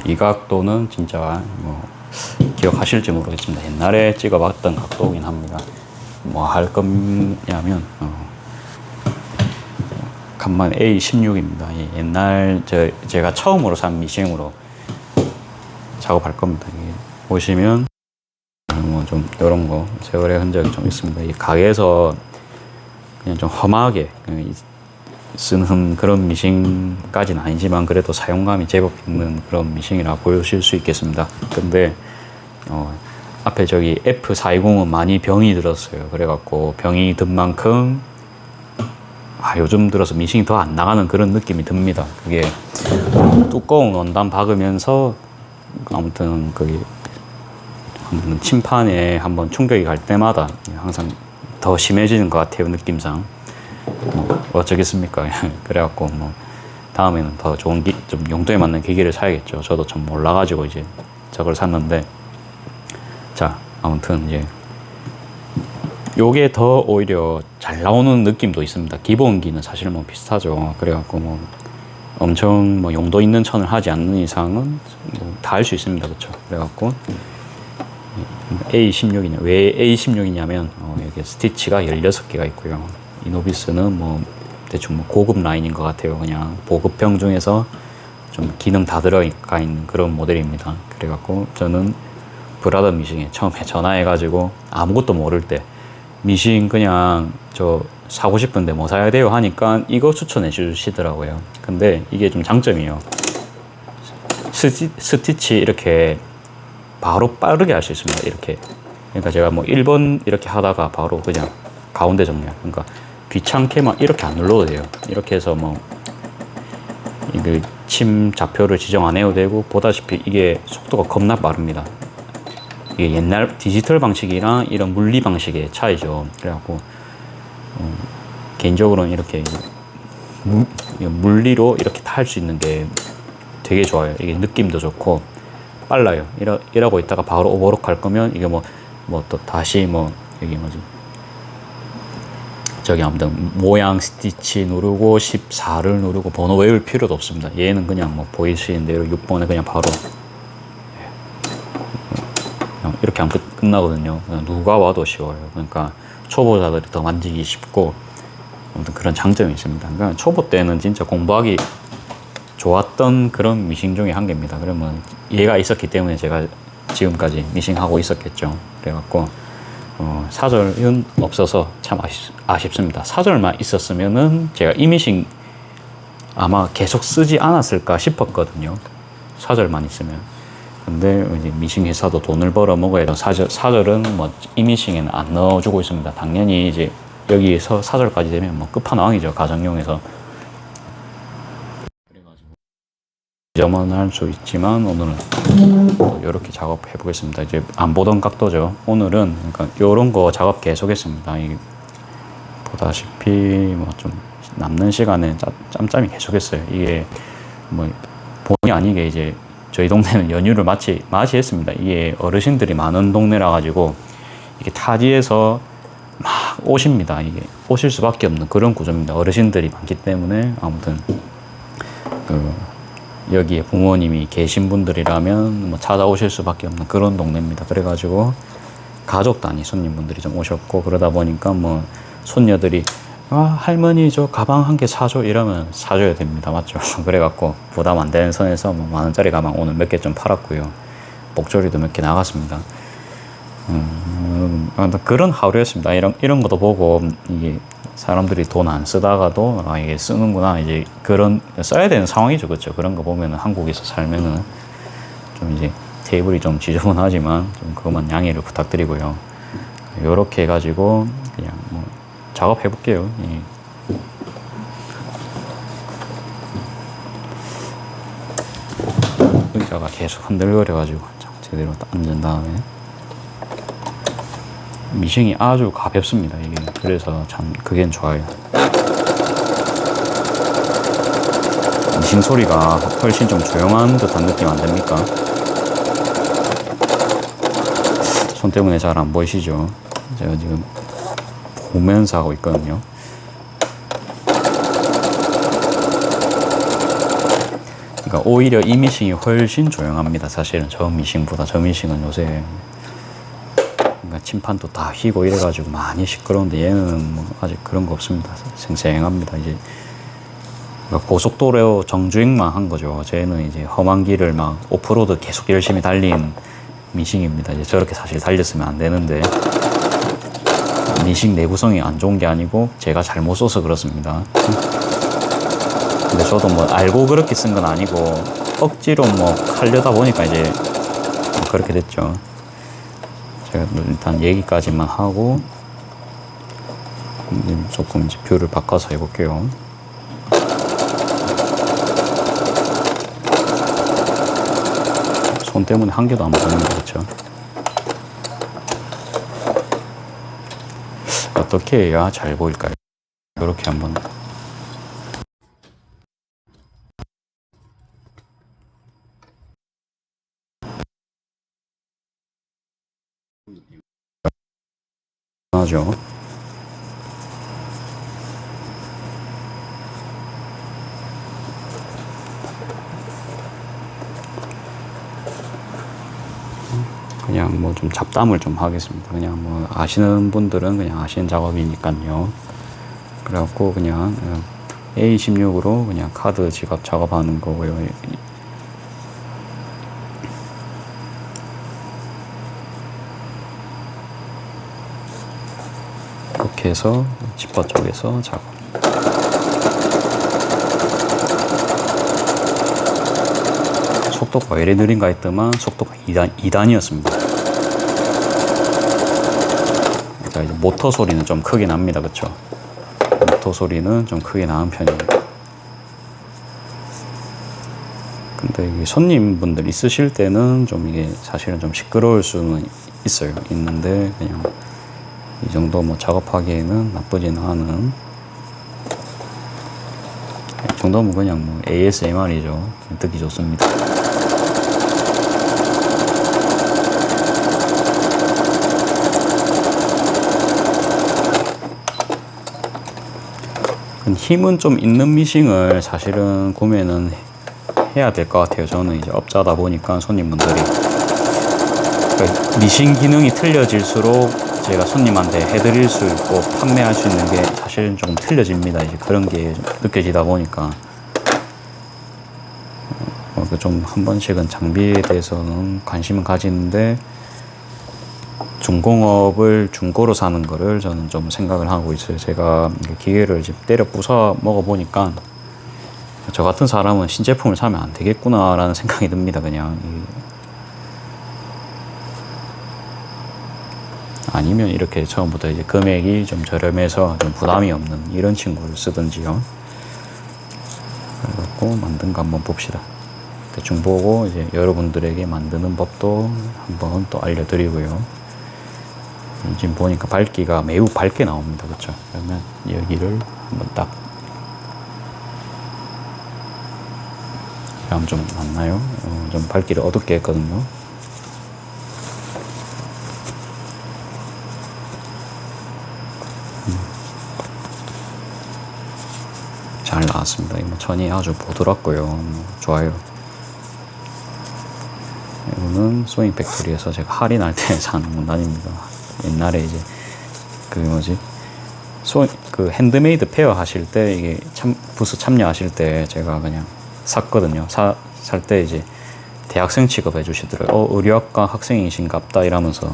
이 각도는 진짜 뭐 기억하실지 모르겠습니다. 옛날에 찍어봤던 각도긴 합니다. 뭐 할 거냐면 간만 A16입니다. 옛날 제가 처음으로 산 미싱으로 작업할 겁니다. 보시면 뭐 좀 이런 거 세월의 흔적이 좀 있습니다. 이 가게에서 그냥 좀 험하게 쓰는 그런 미싱까지는 아니지만 그래도 사용감이 제법 있는 그런 미싱이라 보실 수 있겠습니다. 근데 앞에 저기 F420은 많이 병이 들었어요. 그래갖고 병이 든 만큼 요즘 들어서 미싱이 더 안 나가는 그런 느낌이 듭니다. 그게 두꺼운 원단 박으면서 아무튼 침판에 한번 충격이 갈 때마다 항상 더 심해지는 것 같아요. 느낌상. 뭐 어쩌겠습니까. 그래갖고 뭐 다음에는 더 좋은 좀 용도에 맞는 기기를 사야겠죠. 저도 좀 몰라가지고 이제 저걸 샀는데, 자 아무튼 이제 요게 더 오히려 잘 나오는 느낌도 있습니다. 기본기는 사실 뭐 비슷하죠. 그래갖고 뭐 엄청 뭐 용도 있는 천을 하지 않는 이상은 뭐 다 할 수 있습니다. 그렇죠. 그래갖고 A16이냐, 왜 A16이냐면 여기 스티치가 16개가 있고요. 이노비스는 뭐 대충 뭐 고급 라인인 것 같아요. 그냥 보급형 중에서 좀 기능 다 들어가 있는 그런 모델입니다. 그래갖고 저는 브라더 미싱에 처음에 전화해가지고 아무것도 모를 때 미싱 그냥 저 사고 싶은데 뭐 사야 돼요 하니까 이거 추천해 주시더라고요. 근데 이게 좀 장점이에요. 스티치 이렇게 바로 빠르게 할 수 있습니다. 이렇게. 그러니까 제가 뭐 1번 이렇게 하다가 바로 그냥 가운데 정렬. 그러니까 귀찮게 막 이렇게 안 눌러도 돼요. 이렇게 해서 뭐 이게 침 좌표를 지정 안 해도 되고, 보다시피 이게 속도가 겁나 빠릅니다. 이게 옛날 디지털 방식이랑 이런 물리 방식의 차이죠. 그래갖고 개인적으로는 이렇게 물리로 이렇게 다 할 수 있는 게 되게 좋아요. 이게 느낌도 좋고 빨라요. 이러고 있다가 바로 오버록 할 거면 이게 뭐 또 다시 뭐 여기 뭐지 저기 아무튼 모양 스티치 누르고 14를 누르고 번호 외울 필요도 없습니다. 얘는 그냥 뭐 보이시는 대로 6번에 그냥 바로 이렇게 하면 끝나거든요. 누가 와도 쉬워요. 그러니까 초보자들이 더 만지기 쉽고 아무튼 그런 장점이 있습니다. 그러니까 초보 때는 진짜 공부하기 좋았던 그런 미싱 중에 한 개입니다. 그러면 얘가 있었기 때문에 제가 지금까지 미싱하고 있었겠죠. 그래갖고 사절은 없어서 참 아쉽습니다. 사절만 있었으면은 제가 이 미싱 아마 계속 쓰지 않았을까 싶었거든요. 사절만 있으면. 근데 이제 미싱 회사도 돈을 벌어 먹어야 해서 사절은 뭐 이 미싱에는 안 넣어주고 있습니다. 당연히 이제 여기에서 사절까지 되면 뭐 끝판왕이죠. 가정용에서. 그래가지고 점은 할 수 있지만 오늘은 이렇게 작업해 보겠습니다. 이제 안 보던 각도죠. 오늘은 그러니까 이런 거 작업 계속했습니다. 이게 보다시피 뭐 좀 남는 시간에 짬짬이 계속했어요. 이게 뭐 본의 아니게 이제 저희 동네는 연휴를 맞이했습니다. 이게 어르신들이 많은 동네라 가지고 이게 타지에서 막 오십니다. 이게 오실 수밖에 없는 그런 구조입니다. 어르신들이 많기 때문에 아무튼 여기에 부모님이 계신 분들이라면 뭐 찾아오실 수밖에 없는 그런 동네입니다. 그래가지고 가족 단위 손님분들이 좀 오셨고, 그러다 보니까 뭐 손녀들이 할머니 저 가방 한 개 사줘 이러면 사줘야 됩니다. 맞죠? 그래갖고 부담 안 되는 선에서 뭐 10,000원짜리 가방 오늘 몇 개 좀 팔았고요. 목소리도 몇 개 나갔습니다. 그런 하루였습니다. 이런 것도 보고 이게 사람들이 돈 안 쓰다가도 이게 쓰는구나, 이제 그런 써야 되는 상황이죠. 그렇죠? 그런 거 보면은 한국에서 살면은 좀 이제 테이블이 좀 지저분하지만 좀 그것만 양해를 부탁드리고요. 요렇게 해가지고 그냥 뭐 작업해 볼게요. 의자가 계속 흔들거려가지고 제대로 앉은 다음에 미싱이 아주 가볍습니다. 이게 그래서 참 그게 좋아요. 미싱 소리가 훨씬 좀 조용한 듯한 느낌 안 됩니까? 손 때문에 잘 안 보이시죠? 제가 지금 보면서 하고 있거든요. 그러니까 오히려 이 미싱이 훨씬 조용합니다. 사실은 저 미싱보다. 저 미싱은 요새 그러니까 침판도 다 휘고 이래가지고 많이 시끄러운데 얘는 뭐 아직 그런 거 없습니다. 생생합니다. 이제 그러니까 고속도로 정주행만 한 거죠. 쟤는 이제 험한 길을 막 오프로드 계속 열심히 달린 미싱입니다. 이제 저렇게 사실 달렸으면 안 되는데 미싱 내구성이 안 좋은 게 아니고 제가 잘못 써서 그렇습니다. 근데 저도 뭐 알고 그렇게 쓴 건 아니고 억지로 뭐 하려다 보니까 이제 뭐 그렇게 됐죠. 제가 일단 얘기까지만 하고 조금 이제 뷰를 바꿔서 해볼게요. 손 때문에 한 개도 안 보이는 거 그렇죠? 어떻게 해야 잘 보일까요? 이렇게 한번 하죠. 그냥 뭐 좀 잡담을 좀 하겠습니다. 그냥 뭐 아시는 분들은 그냥 아시는 작업이니까요. 그래갖고 그냥 A16으로 그냥 카드 지갑 작업하는 거고요. 이렇게 해서 지퍼 쪽에서 작업. 속도가 왜 이래 느린가 했더만 속도가 2단이었습니다. 그러니까 이제 모터 소리는 좀 크게 납니다. 그쵸? 모터 소리는 좀 크게 나는 편입니다. 근데 이게 손님분들 있으실 때는 좀 이게 사실은 좀 시끄러울 수는 있어요. 있는데 그냥 이 정도 뭐 작업하기에는 나쁘지는 않은 이 정도면 그냥 뭐 ASMR이죠. 듣기 좋습니다. 힘은 좀 있는 미싱을 사실은 구매는 해야 될 것 같아요. 저는 이제 업자다 보니까 손님분들이 그러니까 미싱 기능이 틀려질수록 제가 손님한테 해드릴 수 있고 판매할 수 있는 게 사실은 조금 틀려집니다. 이제 그런 게 좀 느껴지다 보니까 좀 한 번씩은 장비에 대해서는 관심은 가지는데 중공업을 중고로 사는 거를 저는 좀 생각을 하고 있어요. 제가 기계를 지금 때려 부숴 먹어보니까 저 같은 사람은 신제품을 사면 안 되겠구나라는 생각이 듭니다. 그냥 아니면 이렇게 처음부터 이제 금액이 좀 저렴해서 좀 부담이 없는 이런 친구를 쓰든지요. 그래갖고 만든 거 한번 봅시다. 대충 보고 이제 여러분들에게 만드는 법도 한번 또 알려드리고요. 지금 보니까 밝기가 매우 밝게 나옵니다. 그렇죠? 그러면 여기를 한번 딱 그럼 좀 맞나요? 좀 밝기를 어둡게 했거든요. 잘 나왔습니다. 뭐 천이 아주 부드럽고요. 좋아요. 이거는 소잉 팩토리에서 제가 할인할 때 사는 문단입니다. 옛날에 이제 그 뭐지 그 핸드메이드 페어 하실 때 이게 부스 참여하실 때 제가 그냥 샀거든요. 살 때 이제 대학생 취급해 주시더라고요. 의료학과 학생이신갑다 이러면서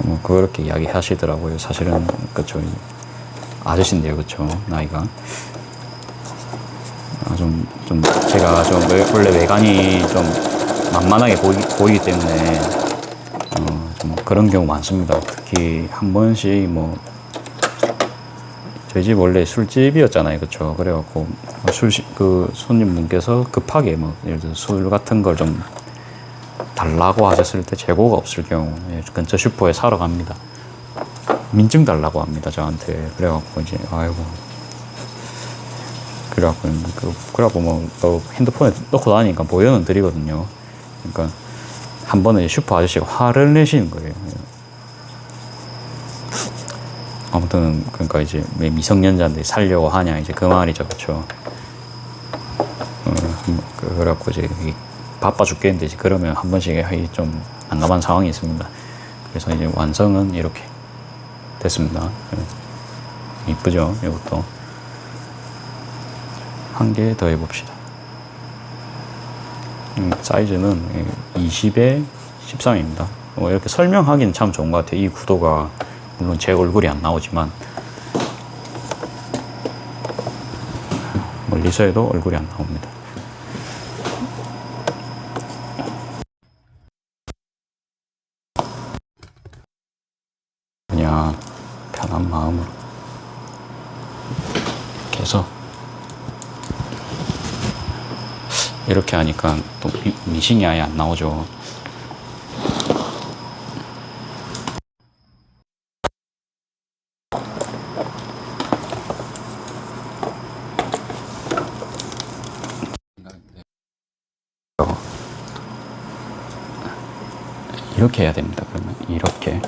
뭐 그렇게 이야기 하시더라고요. 사실은 그쵸 아저씨인데요, 그쵸 나이가 좀 제가 좀 원래 외관이 좀 만만하게 보이기 때문에 좀 그런 경우 많습니다. 특히 한 번씩 뭐 저희 집 원래 술집이었잖아요, 그렇죠? 그래갖고 그 손님분께서 급하게 뭐 예를 들어 술 같은 걸 좀 달라고 하셨을 때 재고가 없을 경우 근처 슈퍼에 사러 갑니다. 민증 달라고 합니다, 저한테. 그래갖고 이제 아이고. 그래갖고 뭐 핸드폰에 넣고 다니니까 보여는 드리거든요. 그러니까 한 번에 슈퍼 아저씨가 화를 내시는 거예요. 아무튼 그러니까 이제 왜 미성년자인데 살려고 하냐 이제 그 말이죠, 그렇죠? 그래갖고 이제 바빠 죽겠는데 이제 그러면 한 번씩 좀 난감한 상황이 있습니다. 그래서 이제 완성은 이렇게 됐습니다. 이쁘죠? 이것도 한 개 더 해봅시다. 사이즈는 20에 13입니다. 이렇게 설명하기는 참 좋은 것 같아요. 이 구도가 물론 제 얼굴이 안 나오지만 멀리서 해도 얼굴이 안 나옵니다. 그냥 편한 마음으로 이렇게 해서 이렇게 하니까 또 미싱이 아예 안 나오죠. 이렇게 해야 됩니다. 그러면 이렇게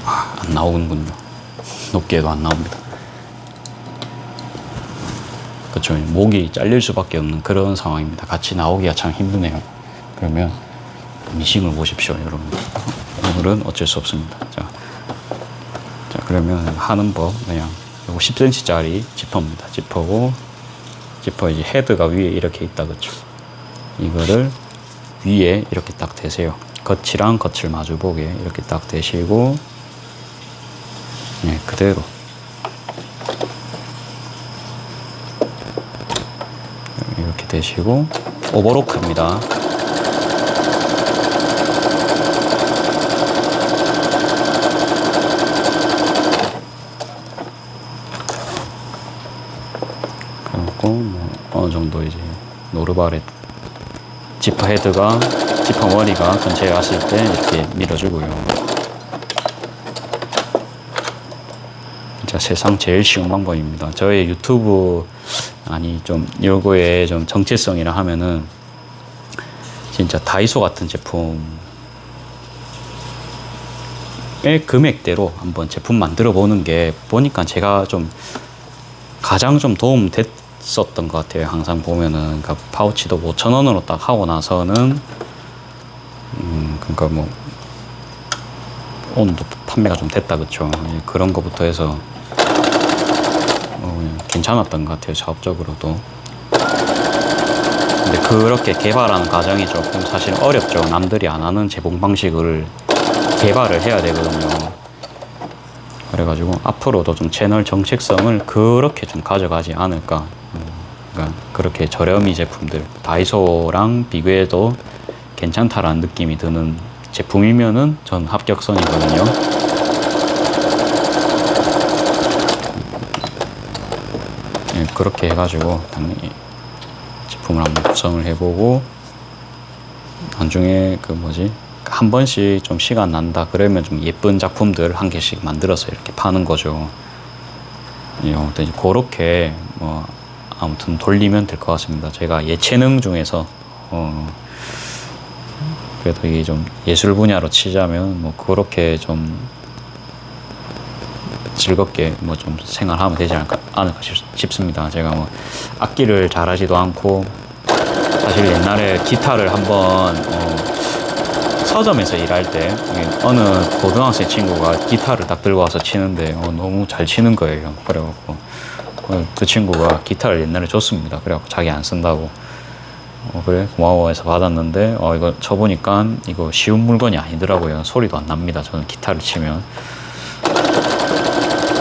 안 나오는군요. 높게 해도 안 나옵니다. 그렇죠. 목이 잘릴 수밖에 없는 그런 상황입니다. 같이 나오기가 참 힘드네요. 그러면 미싱을 보십시오, 여러분. 오늘은 어쩔 수 없습니다. 자 그러면 하는 법 그냥 요거 10cm짜리 지퍼입니다. 지퍼고 지퍼 이제 헤드가 위에 이렇게 있다, 그렇죠. 이거를 위에 이렇게 딱 대세요. 겉이랑 겉을 마주보게 이렇게 딱 대시고, 네, 그대로 이렇게 대시고 오버로크입니다. 그리고 뭐 어느 정도 이제 노르바렛 지퍼 헤드가 지퍼 머리가 근처에 왔을 때 이렇게 밀어주고요. 진짜 세상 제일 쉬운 방법입니다. 저의 유튜브 좀 요거에 좀 정체성이라 하면은 진짜 다이소 같은 제품의 금액대로 한번 제품 만들어 보는 게 보니까 제가 좀 가장 좀 도움 됐었던 것 같아요. 항상 보면은 그러니까 파우치도 5,000원으로 딱 하고 나서는 그러니까 뭐 오늘도 판매가 좀 됐다, 그쵸. 그런 거부터 해서 괜찮았던 것 같아요, 사업적으로도. 근데 그렇게 개발하는 과정이 조금 사실 어렵죠. 남들이 안 하는 제공 방식을 개발을 해야 되거든요. 그래가지고 앞으로도 좀 채널 정책성을 그렇게 좀 가져가지 않을까. 그러니까 그렇게 저렴이 제품들, 다이소랑 비교해도 괜찮다라는 느낌이 드는 제품이면은 전 합격선이거든요. 네, 그렇게 해가지고 당연히 제품을 한번 구성을 해보고 나중에 한 번씩 좀 시간 난다 그러면 좀 예쁜 작품들 한 개씩 만들어서 이렇게 파는 거죠. 아무튼 그렇게 아무튼 돌리면 될 것 같습니다. 제가 예체능 중에서 그래도 이게 좀 예술 분야로 치자면 그렇게 좀 즐겁게 좀 생활하면 되지 않을까 싶습니다. 제가 악기를 잘하지도 않고 사실 옛날에 기타를 한번 서점에서 일할 때 어느 고등학생 친구가 기타를 딱 들고 와서 치는데 너무 잘 치는 거예요. 그래갖고 그 친구가 기타를 옛날에 줬습니다. 그래갖고 자기 안 쓴다고 그래 고마워해서 받았는데 이거 쳐보니까 이거 쉬운 물건이 아니더라고요. 소리도 안 납니다. 저는 기타를 치면.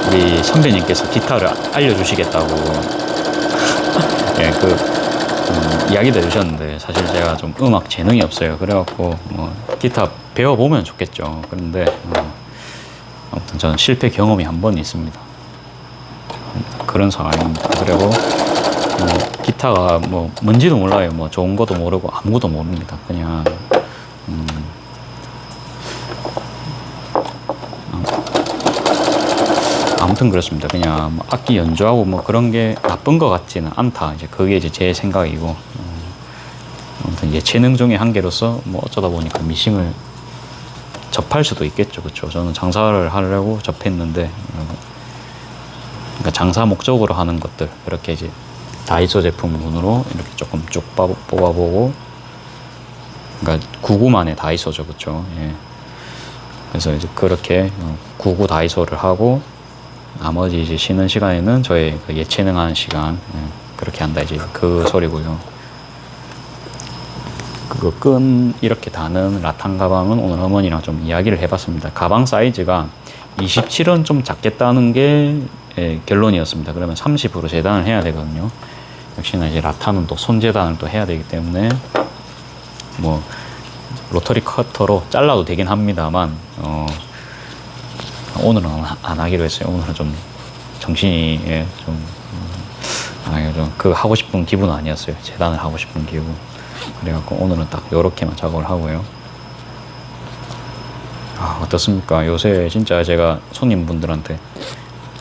우리 선배님께서 기타를 알려주시겠다고 예, 이야기도 해주셨는데 사실 제가 좀 음악 재능이 없어요. 그래갖고 기타 배워보면 좋겠죠. 그런데 아무튼 저는 실패 경험이 한 번 있습니다. 그런 상황입니다. 그리고 기타가 뭔지도 몰라요. 좋은 것도 모르고 아무것도 모릅니다. 그냥 아무튼 그렇습니다. 그냥 악기 연주하고 그런 게 나쁜 것 같지는 않다. 이제 그게 이제 제 생각이고 아무튼 예체능 중에 한 개로서 어쩌다 보니까 미싱을 접할 수도 있겠죠, 그렇죠. 저는 장사를 하려고 접했는데 그러니까 장사 목적으로 하는 것들 이렇게 이제 다이소 제품 문으로 이렇게 조금 쭉 뽑아보고, 그러니까 99만의 다이소죠, 그렇죠? 예. 그래서 이제 그렇게 99 다이소를 하고, 나머지 이제 쉬는 시간에는 저의 그 예체능하는 시간, 예. 그렇게 한다 이제 그 소리고요. 그거 끈 이렇게 다는 라탄 가방은 오늘 어머니랑 좀 이야기를 해봤습니다. 가방 사이즈가 27은 좀 작겠다는 게 결론이었습니다. 그러면 30으로 재단을 해야 되거든요. 역시나 이제 라탄은 또 손재단을 또 해야 되기 때문에 뭐 로터리 커터로 잘라도 되긴 합니다만 오늘은 안 하기로 했어요. 오늘은 좀 정신이 그 하고 싶은 기분은 아니었어요. 재단을 하고 싶은 기분. 그래갖고 오늘은 딱 요렇게만 작업을 하고요. 어떻습니까? 요새 진짜 제가 손님분들한테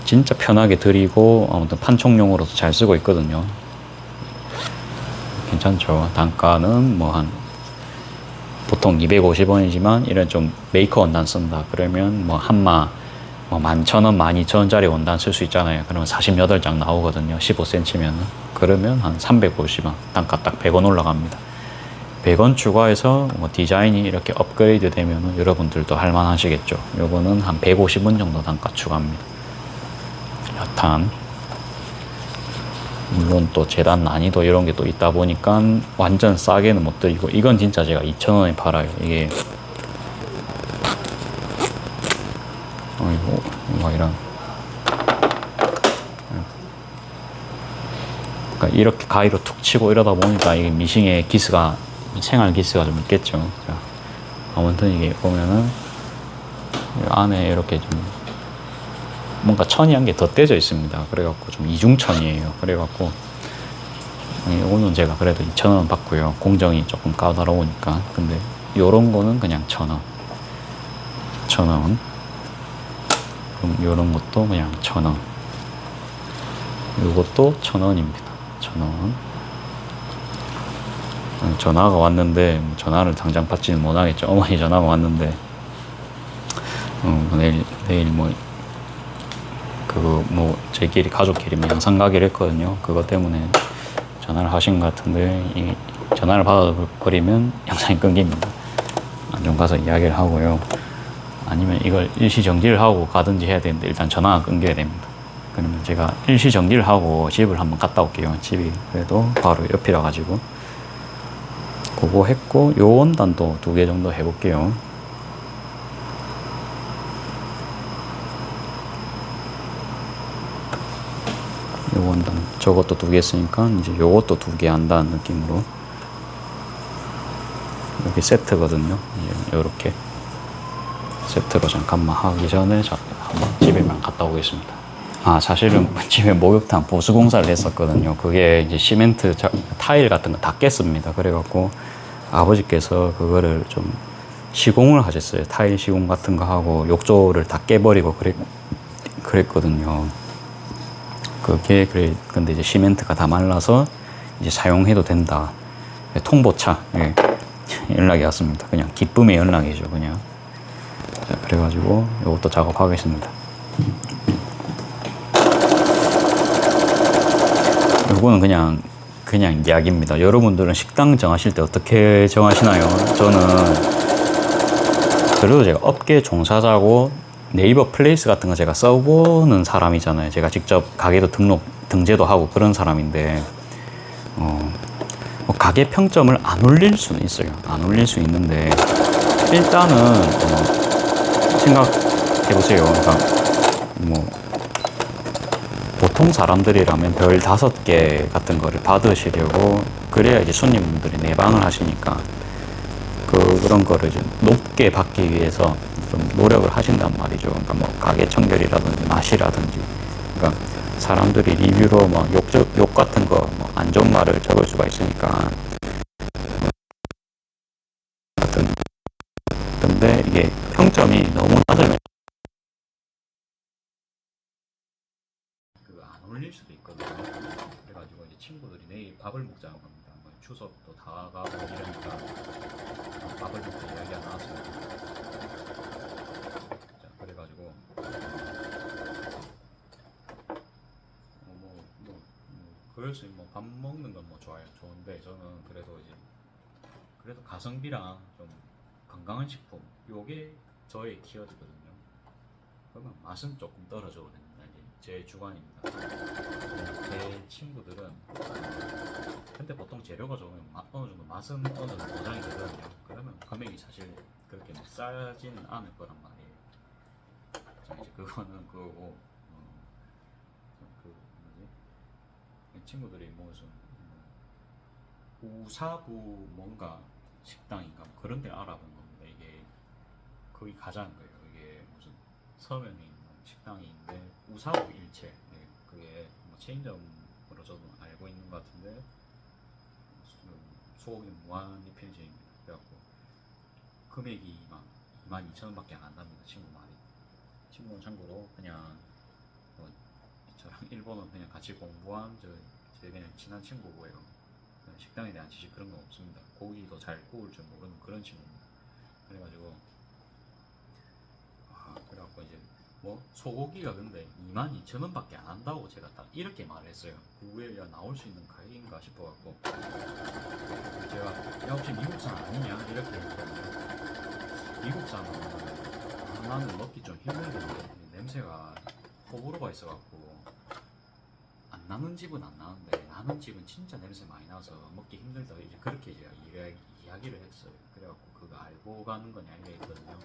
진짜 편하게 드리고 아무튼 판촉용으로도 잘 쓰고 있거든요. 괜찮죠? 단가는 뭐 한 보통 250원이지만 이런 좀 메이커 원단 쓴다 그러면 뭐 한마 뭐 11,000원, 12,000원짜리 원단 쓸 수 있잖아요. 그러면 48장 나오거든요. 15cm면 그러면 한 350원, 단가 딱 100원 올라갑니다. 100원 추가해서 뭐 디자인이 이렇게 업그레이드 되면 여러분들도 할만하시겠죠. 요거는 한 150원 정도 단가 추가합니다. 여탄. 물론 또 재단 난이도 이런 게 또 있다 보니까 완전 싸게는 못 드리고, 이건 진짜 제가 2,000원에 팔아요. 이게 뭐 이런, 그러니까 이렇게 가위로 툭 치고 이러다 보니까 이게 미싱의 기스가, 생활 기스가 좀 있겠죠. 자, 아무튼 이게 보면은 안에 이렇게 좀 뭔가 천이 한 개 더 떼져 있습니다. 그래갖고 좀 이중천이에요. 그래갖고 오늘 제가 그래도 2,000원 받고요. 공정이 조금 까다로우니까. 근데 요런 거는 그냥 1,000원. 1,000원. 그럼 요런 것도 그냥 1,000원. 요것도 1,000원입니다. 1,000원. 전화가 왔는데 전화를 당장 받지는 못하겠죠. 어머니 전화가 왔는데 내일 저희끼리 가족끼리 영상 가기로 했거든요. 그것 때문에 전화를 하신 것 같은데, 이 전화를 받아버리면 영상이 끊깁니다. 좀 가서 이야기를 하고요. 아니면 이걸 일시 정지를 하고 가든지 해야 되는데 일단 전화가 끊겨야 됩니다. 그러면 제가 일시 정지를 하고 집을 한번 갔다 올게요. 집이 그래도 바로 옆이라 가지고 그거 했고, 요 원단도 2개 정도 해볼게요. 요 원단 저것도 2개 했으니까 이제 요것도 2개 한다는 느낌으로, 여기 세트거든요. 요렇게 세트로 잠깐만 하기 전에 한번 집에만 갔다 오겠습니다. 사실은 집에 목욕탕 보수 공사를 했었거든요. 그게 이제 시멘트 타일 같은 거 다 깼습니다. 그래갖고 아버지께서 그거를 좀 시공을 하셨어요. 타일 시공 같은 거 하고 욕조를 다 깨버리고 그랬거든요. 근데 이제 시멘트가 다 말라서 이제 사용해도 된다. 통보차 연락이 왔습니다. 그냥 기쁨의 연락이죠, 그냥. 자, 그래가지고 이것도 작업하겠습니다. 이거는 그냥 이야기입니다. 여러분들은 식당 정하실 때 어떻게 정하시나요? 저는 그래도 제가 업계 종사자고 네이버 플레이스 같은 거 제가 써보는 사람이잖아요. 제가 직접 가게도 등재도 하고 그런 사람인데, 가게 평점을 안 올릴 수는 있어요. 안 올릴 수 있는데, 일단은 생각해보세요. 그러니까 보통 사람들이라면 별 5개 같은 거를 받으시려고, 그래야 이제 손님분들이 내방을 하시니까 그런 거를 좀 높게 받기 위해서 좀 노력을 하신단 말이죠. 그러니까 가게 청결이라든지 맛이라든지, 그러니까 사람들이 리뷰로 욕 같은 거 안 좋은 말을 적을 수가 있으니까. 근데 이게 평점이 너무 낮으면 그거 안 올릴 수도 있거든요. 그래가지고 이제 친구들이 내일 밥을 먹자고 합니다. 추석도 다 가고 이러니까 밥을 먹자 이야기가 나왔어요. 자, 그래가지고 그렇지 뭐 밥 먹는 건 뭐 좋아요. 좋은데 저는 그래도 이제 그래도 가성비랑 좀 건강한 식품 요게 저의 키워드거든요. 그러면 맛은 조금 떨어져도 됩니다. 이제 제 주관입니다. 제 친구들은 근데 보통 재료가 좋으면 어느 정도 맛은 어느 정도 보장이 되거든요. 그러면 금액이 사실 그렇게 뭐 싸지는 않을 거란 말이에요. 자 이제 그거는 그거고 그 뭐지? 이 친구들이 뭐 무슨 우사부 뭔가 식당인가 뭐 그런 데를 알아본 겁니다. 이게 거기 가자는 거예요. 이게 무슨 서면에 있는 식당인데 우사부 일체 네, 그게 뭐 체인점으로 저도 알고 있는 것 같은데 소고기 무한 리필제입니다. 그래갖고 금액이 막 22,000원밖에 안 한답니다. 친구 말이. 친구는 참고로 그냥 뭐 저랑 일본어 그냥 같이 공부한 제 그냥 친한 친구고요. 식당에 대한 지식 그런 건 없습니다. 고기도 잘 구울 줄 모르는 그런 친구입니다. 그래가지고 그래갖고 이제 뭐 소고기가 근데 22,000원밖에 안 한다고 제가 딱 이렇게 말했어요. 그게 야 나올 수 있는 가격인가 싶어갖고 제가 야 혹시 미국산 아니냐 이렇게 했거든요. 미국산은 나는 먹기 좀 힘들던데 냄새가 호불호가 있어갖고 안 나는 집은 안 나는데 나는 집은 진짜 냄새 많이 나서 먹기 힘들다 이제 그렇게 제가 이야기를 했어요. 그래갖고 그거 알고 가는 거냐 이래 했거든요.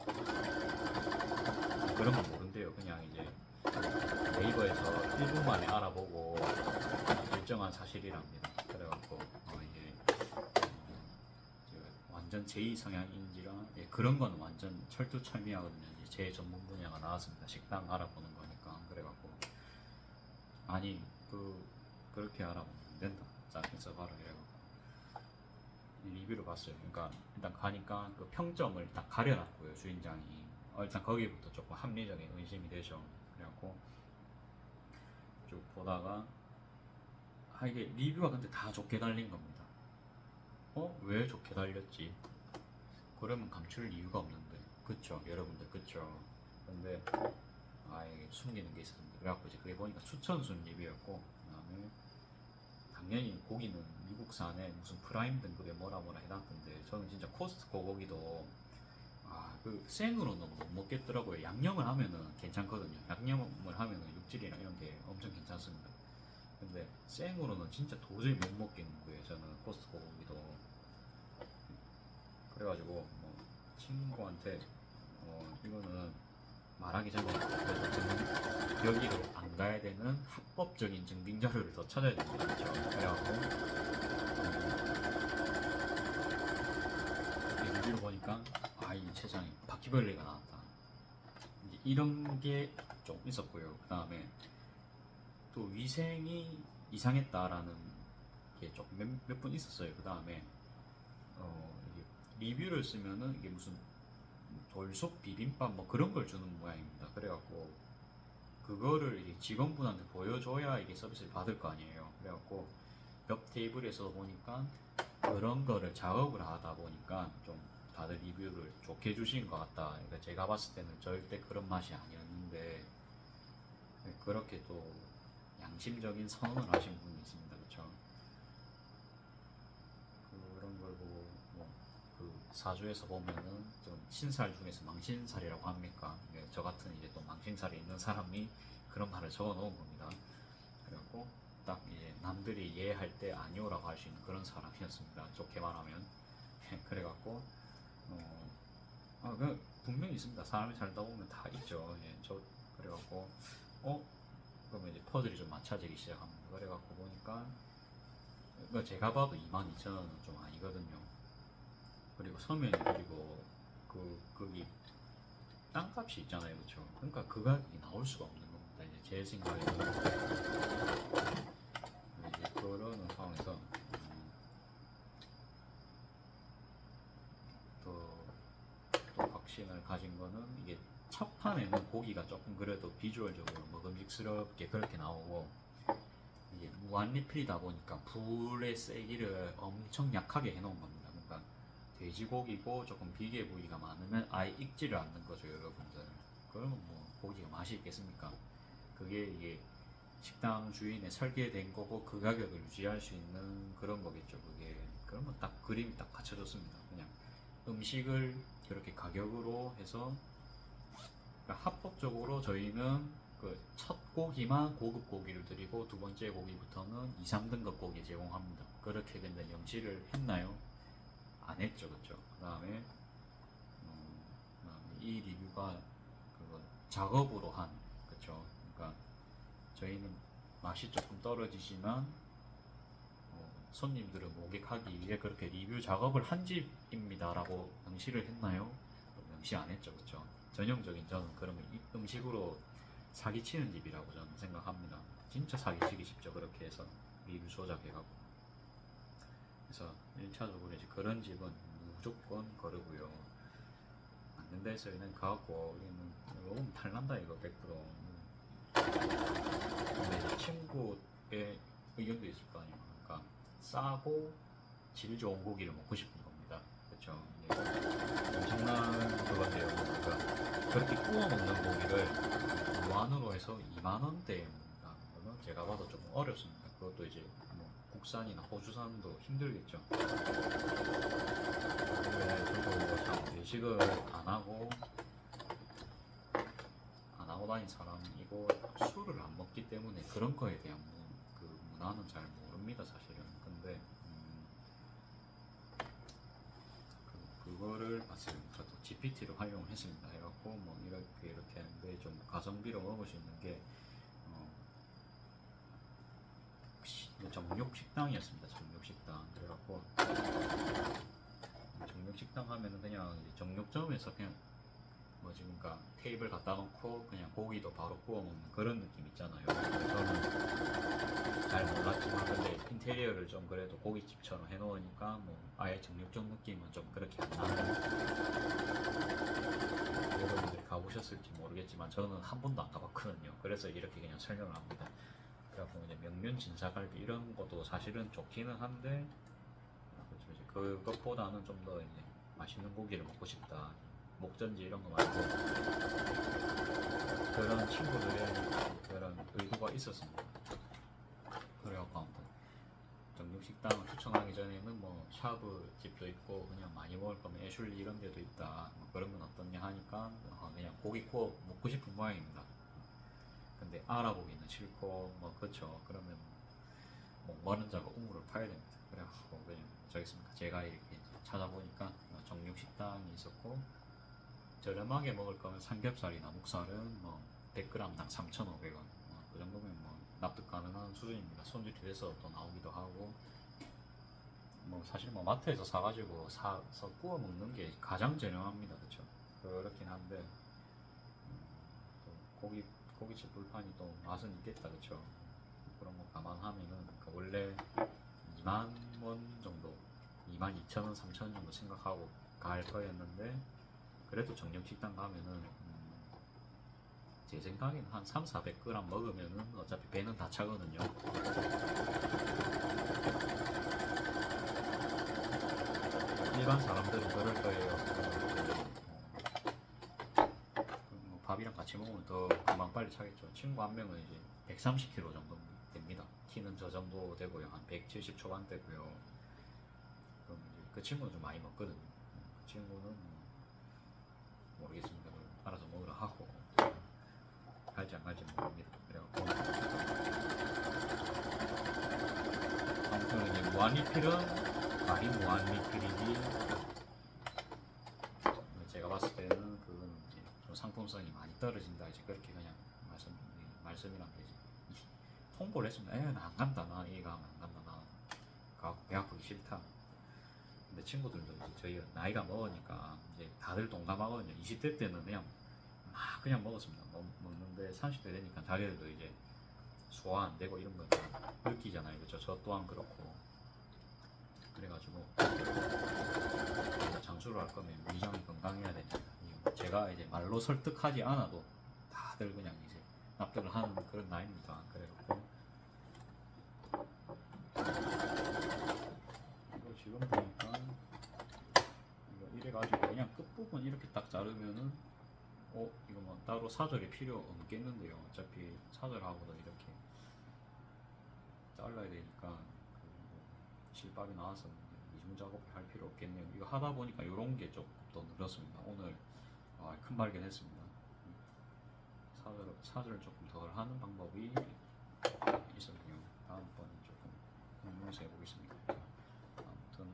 그런 건 모른대요. 그냥 이제 네이버에서 1분 만에 알아보고 일정한 사실이랍니다. 그래갖고 이게 완전 제2 성향인지라 그런 건 완전 철두철미하거든요. 이제 제 전문 분야가 나왔습니다. 식당 알아보는 거니까. 그래갖고 아니 그렇게 알아보면 안 된다. 자 써봐라 이래갖고 리뷰를 봤어요. 그러니까 일단 가니까 그 평점을 딱 가려놨고요. 주인장이 일단 거기부터 조금 합리적인 의심이 되죠. 그래갖고 쭉 보다가 이게 리뷰가 근데 다 좋게 달린 겁니다. 왜 좋게 달렸지? 그러면 감출 이유가 없는데 그쵸 여러분들 그쵸. 근데 이게 숨기는 게 있었는데 그래갖고 이제 그게 보니까 추천순 리뷰였고 그 다음에 당연히 고기는 미국산에 무슨 프라임 등급에 뭐라 해놨던데 저는 진짜 코스트코 고기도 그 생으로는 못 먹겠더라고요. 양념을 하면은 괜찮거든요. 양념을 하면은 육질이랑 이런 게 엄청 괜찮습니다. 근데 생으로는 진짜 도저히 못 먹겠는 거예요. 저는 코스트코 고기도. 그래가지고 뭐 친구한테 이거는 말하기 전에 여기로 안 가야 되는 합법적인 증빙 자료를 더 찾아야 됩니다. 그렇죠? 그래갖고 리뷰를 보니까 이 세상에 바퀴벌레가 나왔다. 이제 이런 게 좀 있었고요. 그 다음에 또 위생이 이상했다라는 게 좀 몇 분 있었어요. 그 다음에 리뷰를 쓰면은 이게 무슨 돌솥 비빔밥 뭐 그런 걸 주는 모양입니다. 그래갖고 그거를 이제 직원분한테 보여줘야 이게 서비스를 받을 거 아니에요. 그래갖고 옆 테이블에서 보니까 그런 거를 작업을 하다 보니까 좀 다들 리뷰를 좋게 주신 것 같다. 그러니까 제가 봤을 때는 절대 그런 맛이 아니었는데 그렇게 또 양심적인 선언을 하신 분이 있습니다. 그렇죠? 그런 걸 보고 그 사주에서 보면은 좀 신살 중에서 망신살이라고 합니까? 저 같은 이제 또 망신살이 있는 사람이 그런 말을 적어 놓은 겁니다. 그래갖고 딱 이제 남들이 이해할 때 아니오라고 할 수 있는 그런 사람이었습니다. 좋게 말하면. 그래갖고 분명히 있습니다. 사람이 살다 보면 다 있죠. 저 그래갖고 그러면 이제 퍼즐이 좀 맞춰지기 시작합니다. 그래갖고 보니까 제가 봐도 22,000원은 좀 아니거든요. 그리고 서면이 그리고 거기 땅값이 있잖아요, 그렇죠? 그러니까 그 가격이 나올 수가 없는 겁니다. 이제 제 생각에는 이제 그런 상황에서 또 확신을 가진 거는 이게 첫 판에는 고기가 조금 그래도 비주얼적으로 먹음직스럽게 그렇게 나오고 이게 무한 리필이다 보니까 불의 세기를 엄청 약하게 해놓은 겁니다. 그러니까 돼지고기고 조금 비계 부위가 많으면 아예 익지를 않는 거죠, 여러분들. 그러면 뭐 고기가 맛이 있겠습니까? 그게 이게 식당 주인의 설계된 거고 그 가격을 유지할 수 있는 그런 거겠죠. 그게 그러면 딱 그림이 딱 갖춰졌습니다. 그냥 음식을 그렇게 가격으로 해서 그러니까 합법적으로 저희는 그 첫 고기만 고급 고기를 드리고 두 번째 고기부터는 2, 3등급 고기 제공합니다. 그렇게 근데 명시를 했나요? 안 했죠, 그죠? 그다음에 이 리뷰가 그거 작업으로 한, 그죠? 그러니까 저희는 맛이 조금 떨어지지만 손님들을 모객하기 위해 그렇게 리뷰 작업을 한 집입니다라고 명시를 했나요? 명시 안 했죠, 그죠? 전형적인 저는 그러면 이 음식으로 사기치는 집이라고 저는 생각합니다. 진짜 사기치기 쉽죠, 그렇게 해서 리뷰 조작해갖고. 그래서 1차적으로 이제 그런 집은 무조건 거르고요. 맞는 데서는 가고 우리는 너무 탈난다 이거 100%. 근데 이제 친구의 의견도 있을 거 아니에요. 그러니까 싸고 질 좋은 고기를 먹고 싶은 겁니다. 그렇죠? 엄청난 그건데요. 그러니까 그렇게 구워 먹는 고기를 무한으로 해서 2만 원대에 먹는다. 그러면 제가 봐도 좀 어렵습니다. 그것도 이제 뭐 국산이나 호주산도 힘들겠죠. 근데 저도 참 외식을 안 하고 다닌 사람이고 술을 안 먹기 때문에 그런 거에 대한 그 문화는 잘 모릅니다, 사실은. 근데 그거를 봤습니다. 또 GPT를 활용을 했습니다. 해갖고 뭐 이렇게 하는데 좀 가성비로 먹을 수 있는 게 정육식당이었습니다. 정육식당. 그래갖고 정육식당 하면은 그냥 이제 정육점에서 그냥 뭐지, 그러니까 테이블 갖다 놓고 그냥 고기도 바로 구워 먹는 그런 느낌 있잖아요. 저는 잘 몰랐지만 근데 인테리어를 좀 그래도 고깃집처럼 해놓으니까 뭐 아예 정육점 느낌은 좀 그렇게 안 나는. 여러분들 가보셨을지 모르겠지만 저는 한 번도 안 가봤거든요. 그래서 이렇게 그냥 설명을 합니다. 그래갖고 이제 명륜 진사갈비 이런 것도 사실은 좋기는 한데 그렇죠. 이제 그것보다는 좀 더 이제 맛있는 고기를 먹고 싶다. 목전지 이런 거 말고 그런 친구들의 그런 의도가 있었습니다. 그래갖고 아무튼 정육식당을 추천하기 전에는 뭐 샤브 집도 있고 그냥 많이 먹을 거면 애슐리 이런 데도 있다. 뭐 그런 건 어떻냐 하니까 그냥 고기 구워 먹고 싶은 모양입니다. 근데 알아보기는 싫고 뭐 그렇죠. 그러면 뭐 머는 자가 우물을 파야 됩니다. 그래갖고 그냥 저기 있습니다. 제가 이렇게 찾아보니까 정육식당이 있었고 저렴하게 먹을 거면 삼겹살이나 목살은 뭐 100g당 3,500원. 그 정도면 뭐 납득 가능한 수준입니다. 손질이 돼서 또 나오기도 하고. 뭐 사실 뭐 마트에서 사가지고 사서 구워 먹는 게 가장 저렴합니다. 그쵸? 그렇긴 한데, 또 고깃집 불판이 또 맛은 있겠다. 그쵸? 그런 거 감안하면은 원래 2만 원 정도, 22,000원, 3,000원 정도 생각하고 갈 거였는데, 그래도 정육식당 가면은 제 생각에는 한 3, 400g 먹으면은 어차피 배는 다 차거든요. 일반 사람들은 그럴 거예요. 뭐 밥이랑 같이 먹으면 더 금방 빨리 차겠죠. 친구 한 명은 이제 130kg 정도 됩니다. 키는 저 정도 되고요. 한 170 초반대고요. 그럼 이제 그 친구는 좀 많이 먹거든요. 그 친구는 모르겠습니다. 알아서 먹으라 하고 갈지 안 갈지 모릅니다. 그래갖고 아무튼 이제 무한리필은 말이 무한리필이지 제가 봤을 때는 그건 이제 좀 상품성이 많이 떨어진다. 이제 그렇게 그냥 말씀이란 게 이제 통보를 했습니다. 나 안 간다. 나 얘가 안 간다. 나 배 아프기 싫다. 근데 친구들도 이제 저희 나이가 먹으니까 이제 다들 동감하거든요. 20대 때는 그냥 먹었습니다. 먹는데 30대 되니까 자기들도 이제 소화 안 되고 이런 거 느끼잖아요. 그렇죠? 저 또한 그렇고. 그래가지고 장수를 할 거면 위장이 건강해야 됩니다. 제가 이제 말로 설득하지 않아도 다들 그냥 이제 납득을 하는 그런 나이입니다. 그래갖고 이거 지금 보니까 이거 이래가지고 그냥 끝부분 이렇게 딱 자르면은 이거 뭐 따로 사절이 필요 없겠는데요. 어차피 사절하고도 이렇게 잘라야 되니까 실밥이 나와서 이중 작업을 할 필요 없겠네요. 이거 하다 보니까 이런 게 조금 더 늘었습니다. 오늘 큰 발견했습니다. 사절을 조금 덜 하는 방법이 있었네요. 다음번에 조금 응용해서 해보겠습니다. 아무튼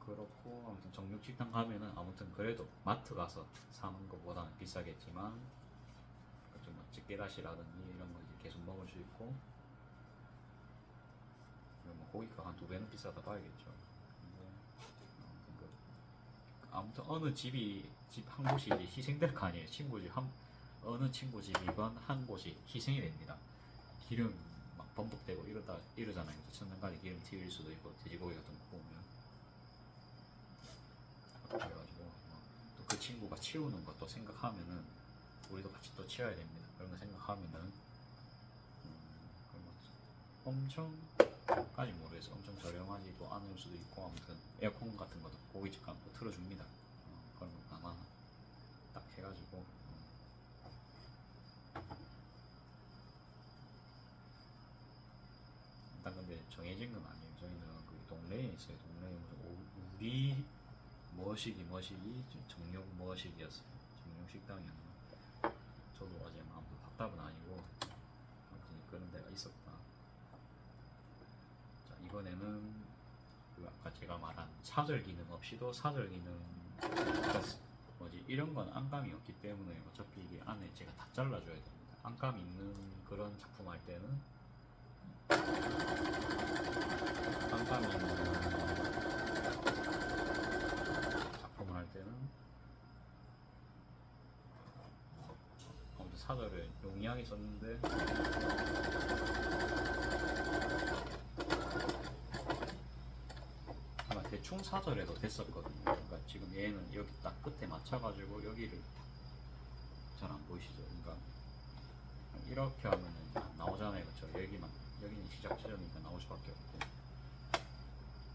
그렇고, 아무튼 정육식당 가면은 아무튼 그래도 마트 가서 사는 것보다는 비싸겠지만 좀 집게다시라든지 이런 거 이제 계속 먹을 수 있고, 뭐 고기가 한 2배는 비싸다 봐야겠죠. 근데 아무튼 어느 집 한 곳이 이제 희생될 거 아니에요. 친구 집 어느 친구 집이건 한 곳이 희생이 됩니다. 기름 막 범벅되고 이러잖아요. 천장가에 기름 튀길 수도 있고, 돼지고기 같은 거 보면. 그래가지고 또 그 친구가 치우는 것도 생각하면은 우리도 같이 또 치워야 됩니다. 그런 거 생각하면은 엄청까지 모르겠어. 엄청 저렴하지도 않을 수도 있고, 아무튼 에어컨 같은 것도 고깃집 가면 또 틀어줍니다. 그런 거 감안 딱 해가지고 일단 근데 정해진 건 아니에요. 저희는 그 동네에 있어요. 동네에 무슨 우리 머시기 정육 머시기였어요. 정육 식당이었나. 저도 어제 아무튼 답답은 아니고 아무튼 그런 데가 있었다. 자, 이번에는 그 아까 제가 말한 사절 기능 없이도 사절 기능 이런 건 안감이 없기 때문에 어차피 이게 안에 제가 다 잘라줘야 됩니다. 안감 있는 그런 작품 할 때는 안감 있는 작품을 할 때는 아무튼 사절을 용이하게 썼는데 아마 대충 사절해도 됐었거든요. 그러니까 지금 얘는 여기 딱 끝에 맞춰가지고 여기를 잘 안 보이시죠? 그러니까 이렇게 하면은 안 나오잖아요. 그렇죠? 여기는 시작 지점이니까 나올 수밖에 없고,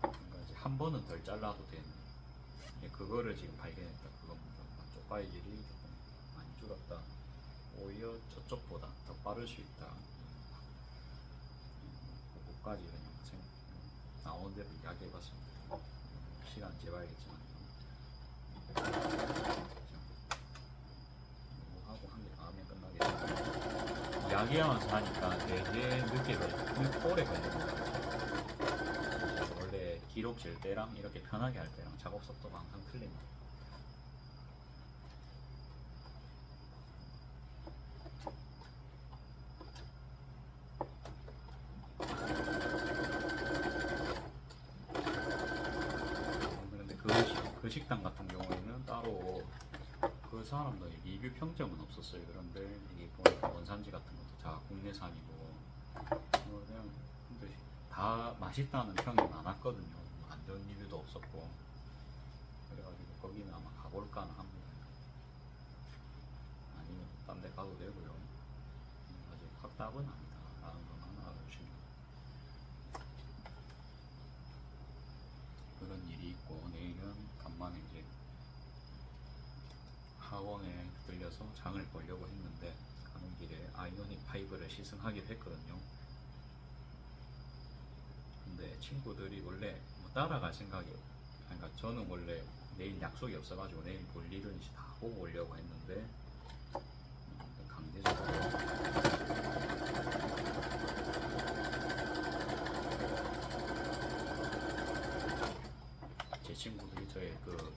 그러니까 이제 한 번은 덜 잘라도 되는, 그거를 지금 발견했다. 그겁니다. 쪽바이질이 조금 많이 줄었다. 오히려 저쪽보다 더 빠를 수 있다. 그거까지 그냥 나온 대로 이야기해봤습니다. 시간 재봐야겠지만 하고 한 개 다음에 끝나겠습니다. 이야기하면서 하니까 되게 오래 걸리는 것 같아요. 원래 기록 질 때랑 이렇게 편하게 할 때랑 작업 속도가 항상 틀립니다. 그런데 그 식당 같은 경우에는 따로 그 사람들 리뷰 평점은 없었어요. 그런데 이게 보니까 원산지 같은 것도 다 국내산이고, 그냥 근데 다 맛있다는 평이 많았거든요. 안 좋은 리뷰도 없었고, 그래가지고 거기는 아마 가볼까는 합니다. 아니면 딴 데 가도 되고요. 아직 확답은 아니다 라는 것만 알아주시면, 그런 일이 있고, 내일은 간만에 이제 학원에 들려서 장을 보려고 했는데 가는 길에 아이오닉 5를 시승하기로 했거든요. 근데 친구들이 원래 뭐 따라갈 생각이, 그러니까 저는 원래 내일 약속이 없어가지고 내일 볼 일은 이제 다 보고 오려고 했는데 강제적으로 제 친구들이, 저의 그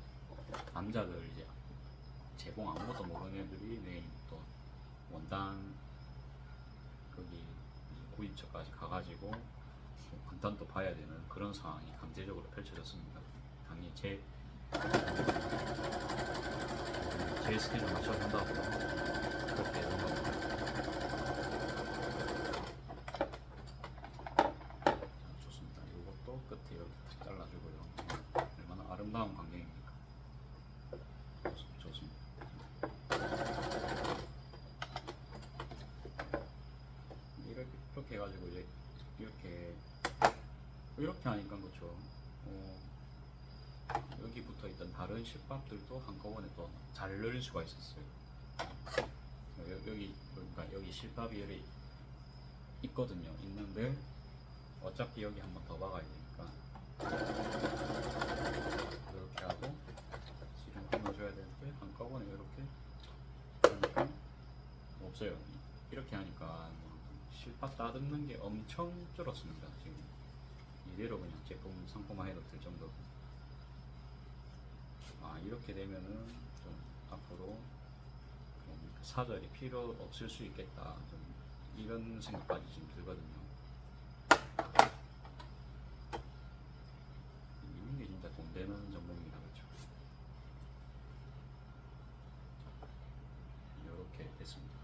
남자들 이제 제공 아무것도 모르는 애들이 내일 또 원단 거기 구입처까지 가가지고 원단도 봐야 되는 그런 상황이 강제적으로 펼쳐졌습니다. 당연히 제 스케줄 맞춰준다고 그렇게 된 겁니다. 좋습니다. 이것도 끝에 이렇게 탁 잘라주고요. 얼마나 아름다운 광경입니까? 좋습니다. 이렇게 해가지고 이제 이렇게 하니까 그렇죠. 여기 붙어 있던 다른 실밥들도 한꺼번에 또 잘 넣을 수가 있었어요. 그러니까 여기 실밥이 여기 있거든요. 있는데 어차피 여기 한 번 더 박아야 되니까 이렇게 하고 실은 끊어줘야 되는데 한꺼번에 이렇게 하니까 없어요. 이렇게 하니까 실밥 따듬는 게 엄청 줄었습니다. 지금 이대로 그냥 제품 상품화해도 될 정도로. 이렇게 되면은 좀 앞으로 사절이 필요 없을 수 있겠다, 좀 이런 생각까지 지금 들거든요. 이게 진짜 돈 되는 전공이라 그렇죠. 이렇게 됐습니다.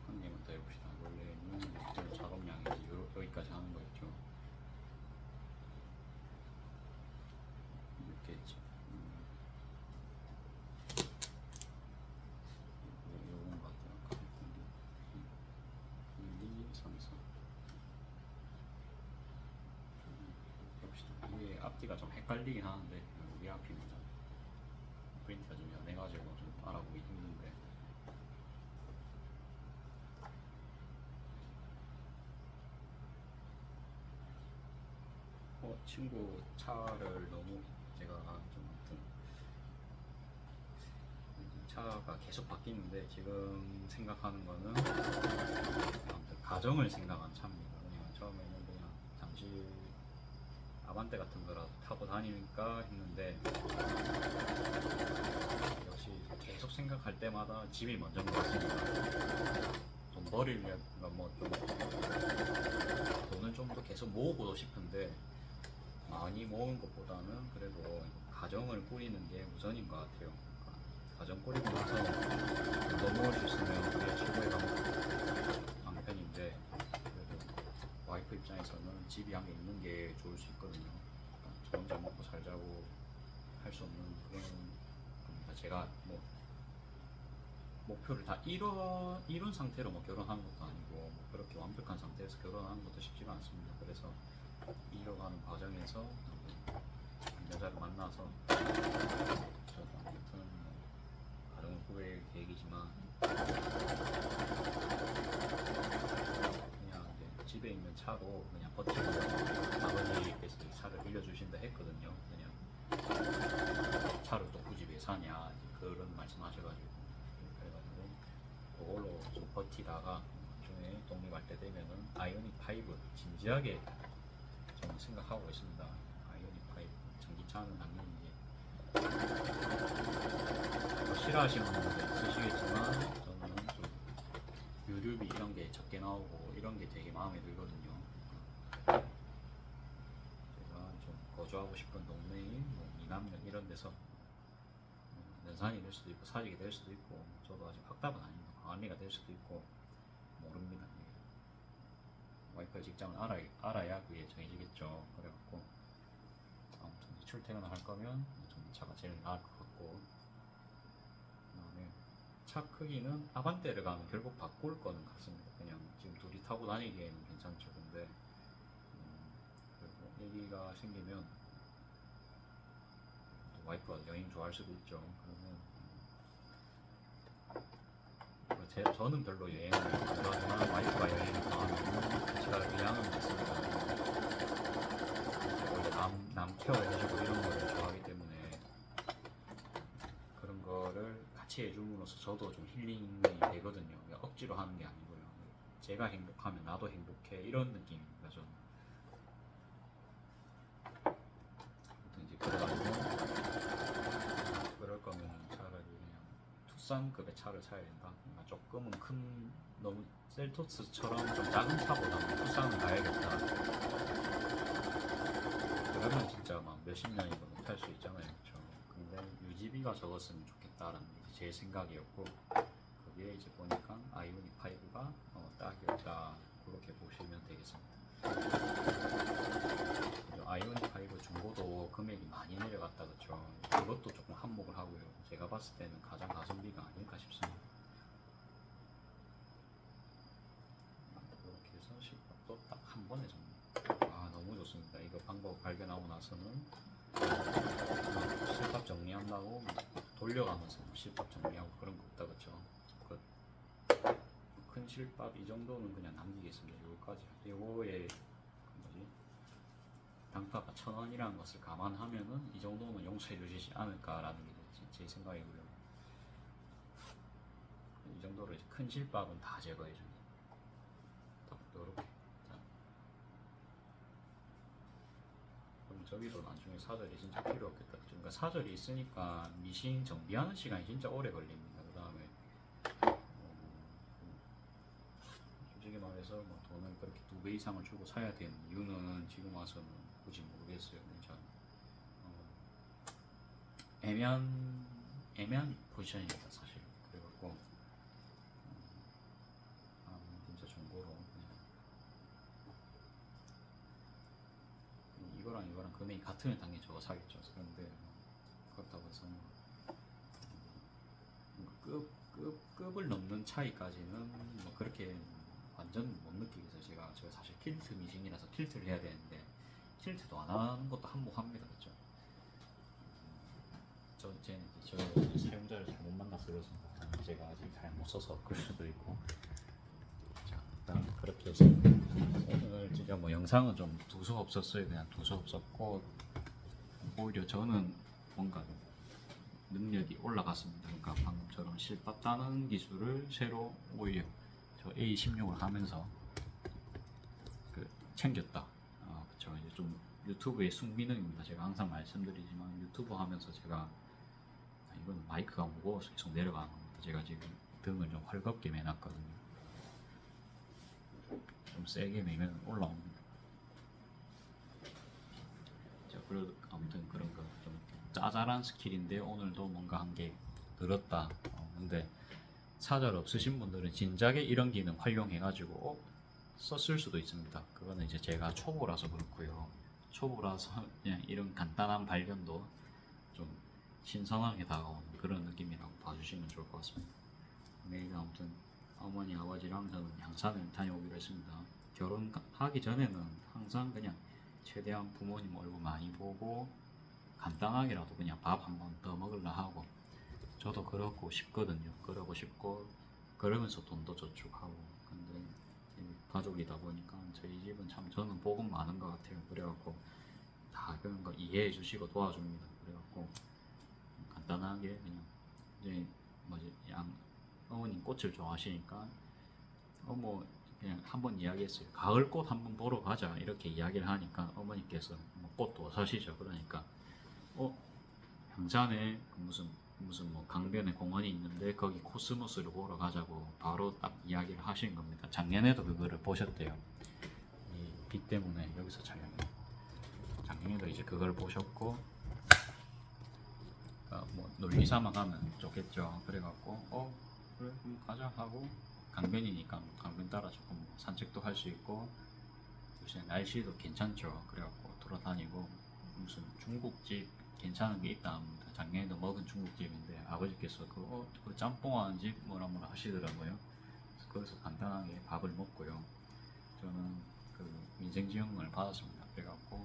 한 개만 더 해봅시다. 원래는 작업량이 여기까지 하는 거였죠. 이렇게 했죠. 요건 것 같아요. 1, 2, 3, 4. 봅시다. 이게 앞뒤가 좀 헷갈리긴 하는데 우리 앞이 먼저 프린트가 좀 연해가지고 좀 알아보기 힘든데, 친구 차를 너무 제가 좀 아무튼 차가 계속 바뀌는데 지금 생각하는 거는 아무튼 가정을 생각한 차입니다. 그냥 처음에는 그냥 잠시 아반떼 같은 거라도 타고 다니니까 했는데 역시 계속 생각할 때마다 집이 먼저인 것 같습니다. 돈 버리면 뭐좀 돈을 좀 더 계속 모으고도 싶은데 많이 모은 것보다는 그래도 가정을 꾸리는 게 우선인 것 같아요. 그러니까 가정 꾸리고 나서 더 모을 수 있으면 그게 최고의 방편인데, 그래도 와이프 입장에서는 집이 한 개 있는 게 좋을 수 있거든요. 그러니까 저 혼자 먹고 살자고 할 수 없는 그런 겁니다. 제가 뭐 목표를 다 이룬 상태로 뭐 결혼하는 것도 아니고 뭐 그렇게 완벽한 상태에서 결혼하는 것도 쉽지가 않습니다. 그래서 이뤄가는 과정에서 여자를 만나서 저도 아무튼 가정을 꾸릴 계획이지만 그냥 이제 집에 있는 차로 그냥 버티고, 아버지께서 차를 빌려주신다 했거든요. 그냥 차를 또 굳이 왜 사냐 그런 말씀하셔가지고, 그래가지고 그걸로 좀 버티다가 나중에 독립할 때 되면은 아이오닉 5 진지하게 저는 생각하고 있습니다. 아이오닉 5 전기차는 당연히 이제 싫어하시는 분들도 있으시겠지만 저는 좀 유류비 이런 게 적게 나오고 이런 게 되게 마음에 들거든요. 제가 좀 거주하고 싶은 동네인 뭐 이남면 이런 데서 연산이 될 수도 있고 사직이 될 수도 있고, 저도 아직 확답은 아닙니다. 관리가 될 수도 있고 모릅니다. 와이프의 직장을 알아야 그게 정해지겠죠. 그래갖고 아무튼 출퇴근을 할 거면 전기차가 제일 나을 것 같고, 그다음에 차 크기는 아반떼를 가면 결국 바꿀 거는 같습니다. 그냥 지금 둘이 타고 다니기에는 괜찮죠. 근데 그리고 얘기가 생기면 와이프가 여행 좋아할 수도 있죠. 그러면 저는 별로 여행을 좋아하지만 와이프가 여행을 좋아하면 같이 갈 의향은 있습니다. 원래 남 케어해주고 이런 거를 좋아하기 때문에 그런 거를 같이 해줌으로써 저도 좀 힐링이 되거든요. 억지로 하는 게 아니고요. 제가 행복하면 나도 행복해, 이런 느낌입니다. 저는. 아무튼 이제 그래가지고 그럴 거면 차라리 그냥 투싼급의 차를 사야 된다. 그러니까 조금은 큰, 너무 셀토스처럼 좀 작은 차보다는 투싼을 가야겠다. 그러면 진짜 막 몇십 년이고는 탈 수 있잖아요. 그렇죠? 근데 유지비가 적었으면 좋겠다라는 게 제 생각이었고, 거기에 이제 보니까 아이오닉 5가 딱이었다, 그렇게 보시면 되겠습니다. 아이오닉 5 중고도 금액이 많이 내려갔다, 그렇죠? 그것도 조금 한몫을 하고요. 제가 봤을 때는 가장 가성비가 아닐까 싶습니다. 이렇게 해서 실밥도 딱 한 번에 정리. 너무 좋습니다. 이거 방법 발견하고 나서는 실밥 정리한다고 돌려가면서 실밥 정리하고 그런 거 없다, 그쵸? 큰 실밥 이 정도는 그냥 남기겠습니다. 요거까지. 요거에 뭐지? 단가가 1,000원이라는 것을 감안하면은 이 정도는 용서해 주시지 않을까라는 게 제 생각이고요. 이 정도로 이제 큰 실밥은 다 제거해 줍니다. 이렇게. 그럼 저기도 나중에 사절이 진짜 필요 없겠다. 그러니까 사절이 있으니까 미싱 정비하는 시간이 진짜 오래 걸립니다. 그 다음에 솔직히 말해서 뭐 돈을 그렇게 2배 이상을 주고 사야 되는 이유는 지금 와서는 굳이 모르겠어요. 저는 애매한 포지션입니다, 사실. 그래갖고 진짜 정보로 그냥 이거랑 금액이 같으면 당연히 저거 사겠죠. 그런데 그렇다고 해서 급을 넘는 차이까지는 뭐 그렇게 완전 못 느끼겠어요. 제가 사실 틸트 미싱이라서 틸트를 해야 되는데 틸트도 안 하는 것도 한몫합니다, 그렇죠? 저 사용자를 잘못 만나서 그렇습니다. 제가 아직 잘 못 써서 그럴 수도 있고. 자, 일단 그렇게 해서 오늘 진짜 뭐 영상은 좀 두서 없었어요. 그냥 두서 없었고 오히려 저는 뭔가 능력이 올라갔습니다. 그러니까 방금처럼 실밥 따는 기술을 새로 오히려 저 A16을 하면서 챙겼다. 그쵸. 이제 좀 유튜브의 숙미능입니다. 제가 항상 말씀드리지만 유튜브 하면서 제가 이건 마이크가 무거워서 계속 내려가는 겁니다. 제가 지금 등을 좀 헐겁게 매놨거든요. 좀 세게 매면 올라옵니다. 자, 그래도 아무튼 그런 거 좀 짜잘한 스킬인데 오늘도 뭔가 한 게 늘었다. 근데 사절 없으신 분들은 진작에 이런 기능 활용해가지고 썼을 수도 있습니다. 그거는 이제 제가 초보라서 그렇고요. 초보라서 그냥 이런 간단한 발견도 좀 신선하게 다가오는 그런 느낌이라고 봐주시면 좋을 것 같습니다. 내일 아무튼 어머니 아버지랑 저는 양산을 다녀오기로 했습니다. 결혼하기 전에는 항상 그냥 최대한 부모님 얼굴 많이 보고 간단하게라도 그냥 밥 한 번 더 먹으려 하고 저도 그러고 싶거든요. 그러고 싶고 그러면서 돈도 저축하고. 근데 가족이다 보니까 저희 집은 참 저는 복은 많은 것 같아요. 그래갖고 다 그런 거 이해해 주시고 도와줍니다. 그래갖고 간단하게 그냥 이제 뭐지 어머님 꽃을 좋아하시니까 뭐 그냥 한번 이야기했어요. 가을 꽃 한번 보러 가자 이렇게 이야기를 하니까 어머니께서 뭐 꽃도 사시죠. 그러니까 양산에 무슨 뭐 강변에 공원이 있는데 거기 코스모스를 보러 가자고 바로 딱 이야기를 하신 겁니다. 작년에도 그거를 보셨대요. 이 비 때문에 여기서 촬영해요. 작년에도 이제 그걸 보셨고 뭐 논리삼아 가면 좋겠죠. 그래갖고 그래 그럼 가자 하고 강변이니까 뭐 강변 따라 조금 산책도 할 수 있고 요새 날씨도 괜찮죠. 그래갖고 돌아다니고 무슨 중국집 괜찮은 게 있다 합니다. 작년에도 먹은 중국집인데 아버지께서 그 짬뽕하는 집 뭐라 하시더라고요. 그래서 거기서 간단하게 밥을 먹고요. 저는 그 민생지원금을 받았습니다. 그래갖고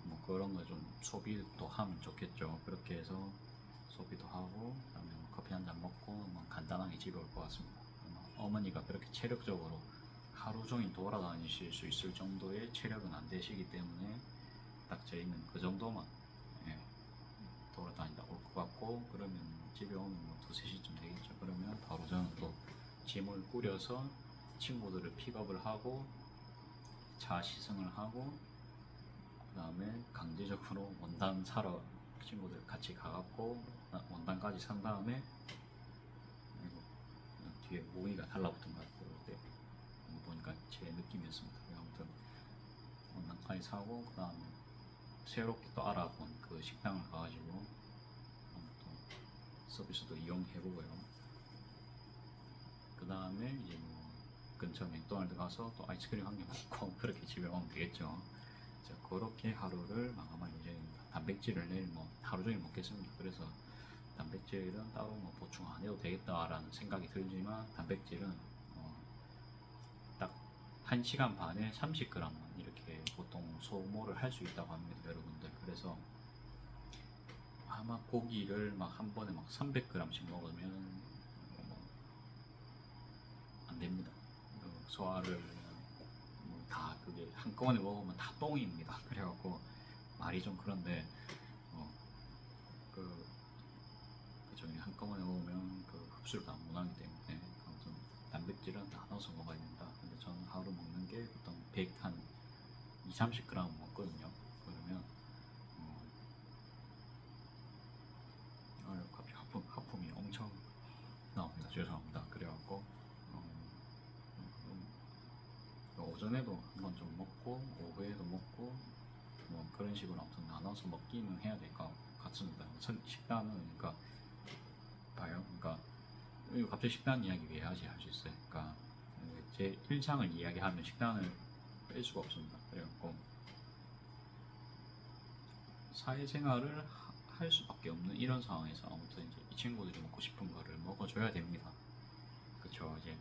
뭐 그런 거 좀 소비도 하면 좋겠죠. 그렇게 해서 소비도 하고 그다음에 커피 한 잔 먹고 뭐 간단하게 집에 올 것 같습니다. 어머니가 그렇게 체력적으로 하루 종일 돌아다니실 수 있을 정도의 체력은 안 되시기 때문에 딱 저희는 그 정도만 돌아다니다 올 것 같고 그러면 집에 오면 뭐 2, 3시쯤 되겠죠. 그러면 바로 저는 또 짐을 꾸려서 친구들을 픽업을 하고 차 시승을 하고 그 다음에 강제적으로 원단 사러 친구들 같이 가갖고 원단까지 산 다음에 뒤에 모기가 달라붙은 것 같고 그때 보니까 제 느낌이었습니다. 아무튼 원단까지 사고 그 다음에 새롭게 또 알아본 그 식당을 가가지고 또 서비스도 이용해보고요. 그 다음에 이제 뭐 근처 맥도날드 가서 또 아이스크림 한 개 먹고 그렇게 집에 오면 되겠죠. 자, 그렇게 하루를 마감할 예정입니다. 단백질을 내일 뭐 하루 종일 먹겠습니다. 그래서 단백질은 따로 뭐 보충 안 해도 되겠다라는 생각이 들지만 단백질은 딱 1시간 반에 30g만 이렇게 보통 소모를 할 수 있다고 합니다, 여러분들. 그래서 아마 고기를 막 한 번에 막 300g씩 먹으면 됩니다. 소화를 다 그게 한꺼번에 먹으면 다 똥입니다. 그래갖고 말이 좀 그런데 그 그죠. 한꺼번에 먹으면 그 흡수를 다 못하기 때문에 아무튼 단백질은 나눠서 먹어야 된다. 근데 저는 하루 먹는 게 보통 100한 2, 30g 먹거든요. 그러면 갑자기 하품이 엄청 나옵니다. 죄송합니다. 그래갖고 오전에도 한번 좀 먹고 오후에도 먹고 뭐 그런 식으로 아무튼 나눠서 먹기는 해야 될 것 같습니다. 식단은 그러니까 봐요. 그러니까 이거 갑자기 식단 이야기 왜 하지 할 수 있어요. 그러니까 제 일상을 이야기하면 식단을 뺄 수가 없습니다. 그래갖고 사회생활을 할 수밖에 없는 이런 상황에서 아무튼 이제 이 친구들이 먹고 싶은 거를 먹어줘야 됩니다. 그쵸. 이제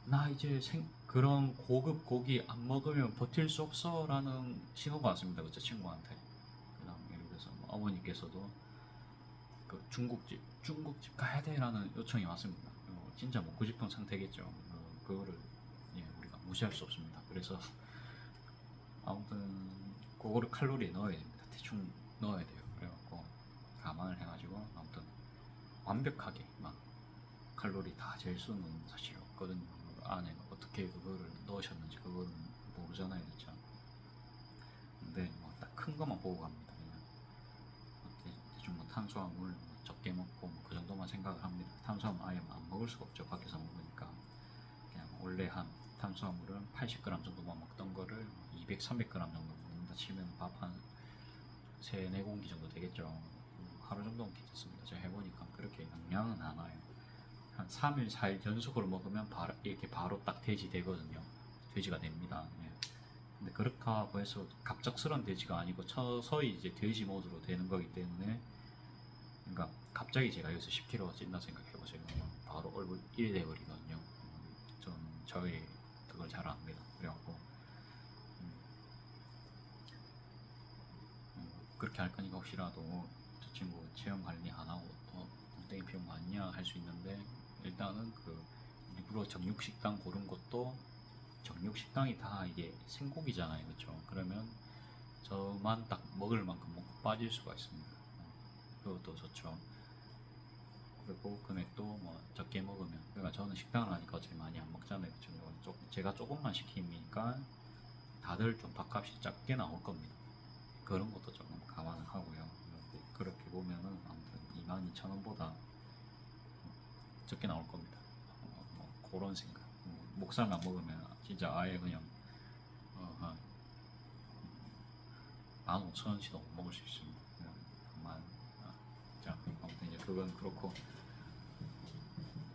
나 이제 그런 고급 고기 안 먹으면 버틸 수 없어 라는 신호가 왔습니다. 그쵸. 친구한테. 그 다음 예를 들어서 뭐 어머니께서도 그 중국집 가야 돼 라는 요청이 왔습니다. 진짜 먹고 싶은 상태겠죠. 그거를 우리가 무시할 수 없습니다. 그래서 아무튼 그거를 칼로리에 넣어야 됩니다. 대충 넣어야 돼요. 그래갖고 감안을 해가지고 아무튼 완벽하게 막 칼로리 다 잴 수는 사실 없거든요. 안에 어떻게 그거를 넣으셨는지 그거는 모르잖아요, 진짜. 근데 뭐 딱 큰 것만 보고 갑니다. 그냥 대충 뭐 탄수화물 적게 먹고 뭐 그 정도만 생각을 합니다. 탄수화물 아예 안 먹을 수가 없죠. 밖에서 먹으니까. 그냥 원래 한 탄수화물은 80g 정도만 먹던 거를 200, 300g 정도 먹는다 치면 밥 한 3, 4공기 정도 되겠죠. 하루 정도는 괜찮습니다. 제가 해보니까 그렇게 양량은 안 와요. 한 3일, 4일 연속으로 먹으면 이렇게 바로 딱 돼지 되거든요. 돼지가 됩니다. 예. 근데 그렇다고 해서 갑작스런 돼지가 아니고 서서히 이제 돼지 모드로 되는 거기 때문에 그러니까 갑자기 제가 여기서 10kg가 찐다 생각해보세요. 바로 얼굴 1 돼버리거든요. 저는 저의 그걸 잘 압니다. 그래갖고 그렇게 할 거니까 혹시라도 저 친구 체형 관리 안 하고 엉덩이 비용 많냐 할 수 있는데 일단은 그 일부러 정육식당 고른 것도 정육식당이 다 이게 생고기잖아요. 그렇죠? 그러면 저만 딱 먹을 만큼 먹고 빠질 수가 있습니다. 그것도 좋죠. 그리고 금액도 뭐 적게 먹으면 그러니까 저는 식당을 하니까 어차피 많이 안 먹잖아요. 그쵸? 제가 조금만 시키니까 다들 좀 밥값이 작게 나올 겁니다. 그런 것도 조금 감안을 하고요. 그렇게 보면은 아무튼 22,000원보다 적게 나올 겁니다. 뭐 그런 생각. 목살만 먹으면 진짜 아예 그냥 한 15,000원씩도 못 먹을 수 있습니다. 자, 아무튼 이제 그건 그렇고.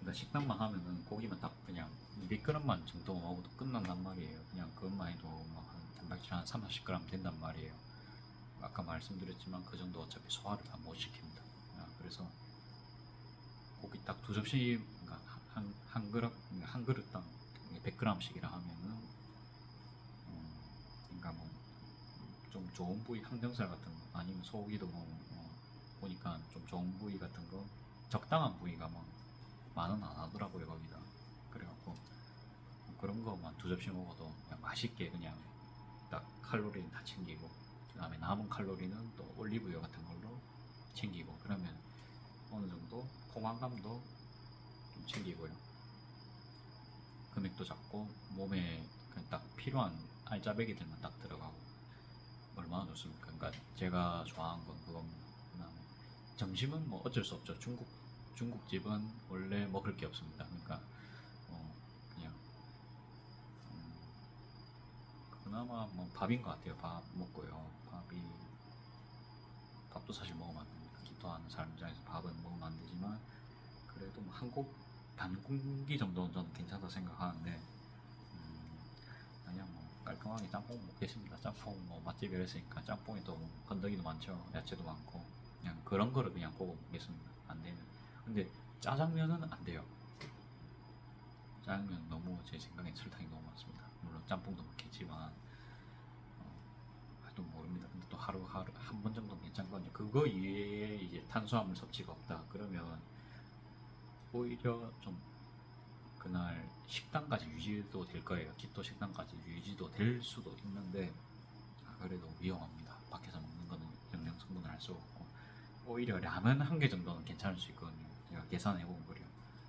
그러니까 식단만 하면은 고기만 딱 그냥 200g만 정도 먹어도 끝난단 말이에요. 그냥 그것만 해도 한 단백질 한 3, 40g 된단 말이에요. 아까 말씀드렸지만 그 정도 어차피 소화를 다 못 시킵니다. 그래서 고기 딱 2접시, 그러니까 한 그릇당 100g씩이라 하면은 그러니까 뭐 좀 좋은 부위 항정살 같은 거 아니면 소고기도 보니까 좀 좋은 부위 같은 거 적당한 부위가 막 10,000원 안 하더라고요 거기다. 그래갖고 그런 거만 2접시 먹어도 그냥 맛있게 그냥 딱 칼로리는 다 챙기고 그 다음에 남은 칼로리는 또 올리브유 같은 걸로 챙기고 그러면 어느 정도 포만감도 좀 챙기고요. 금액도 작고 몸에 그냥 딱 필요한 알짜배기들만 딱 들어가고 얼마나 좋습니까? 그러니까 제가 좋아하는 건 그겁니다. 그다음에 점심은 뭐 어쩔 수 없죠. 중국집은 원래 먹을 게 없습니다. 그러니까 그냥 그나마 뭐 밥인 것 같아요. 밥 먹고요. 밥도 사실 먹으면 안 됩니다. 기도하는 사람 입장에서 밥은 먹으면 안 되지만 그래도 뭐 반 공기 정도는 저는 괜찮다 생각하는데 그냥 뭐 깔끔하게 짬뽕 먹겠습니다. 짬뽕 뭐 맛집이라 했으니까 짬뽕이 또 건더기도 많죠. 야채도 많고 그냥 그런 거를 그냥 보고 먹겠습니다. 안 되면. 근데 짜장면은 안 돼요. 짜장면 너무 제 생각엔 설탕이 너무 많습니다. 물론 짬뽕도 먹겠지만 또 모릅니다. 근데 또 하루 한 번 정도 괜찮거든요. 그거 이외에 이제 탄수화물 섭취가 없다. 그러면 오히려 좀 그날 식당까지 유지도 될 거예요. 기토 식당까지 유지도 될 수도 있는데 그래도 위험합니다. 밖에서 먹는 거는 영양 성분을 알 수 없고 오히려 라면 한 개 정도는 괜찮을 수 있거든요. 제가 계산해 본 거요.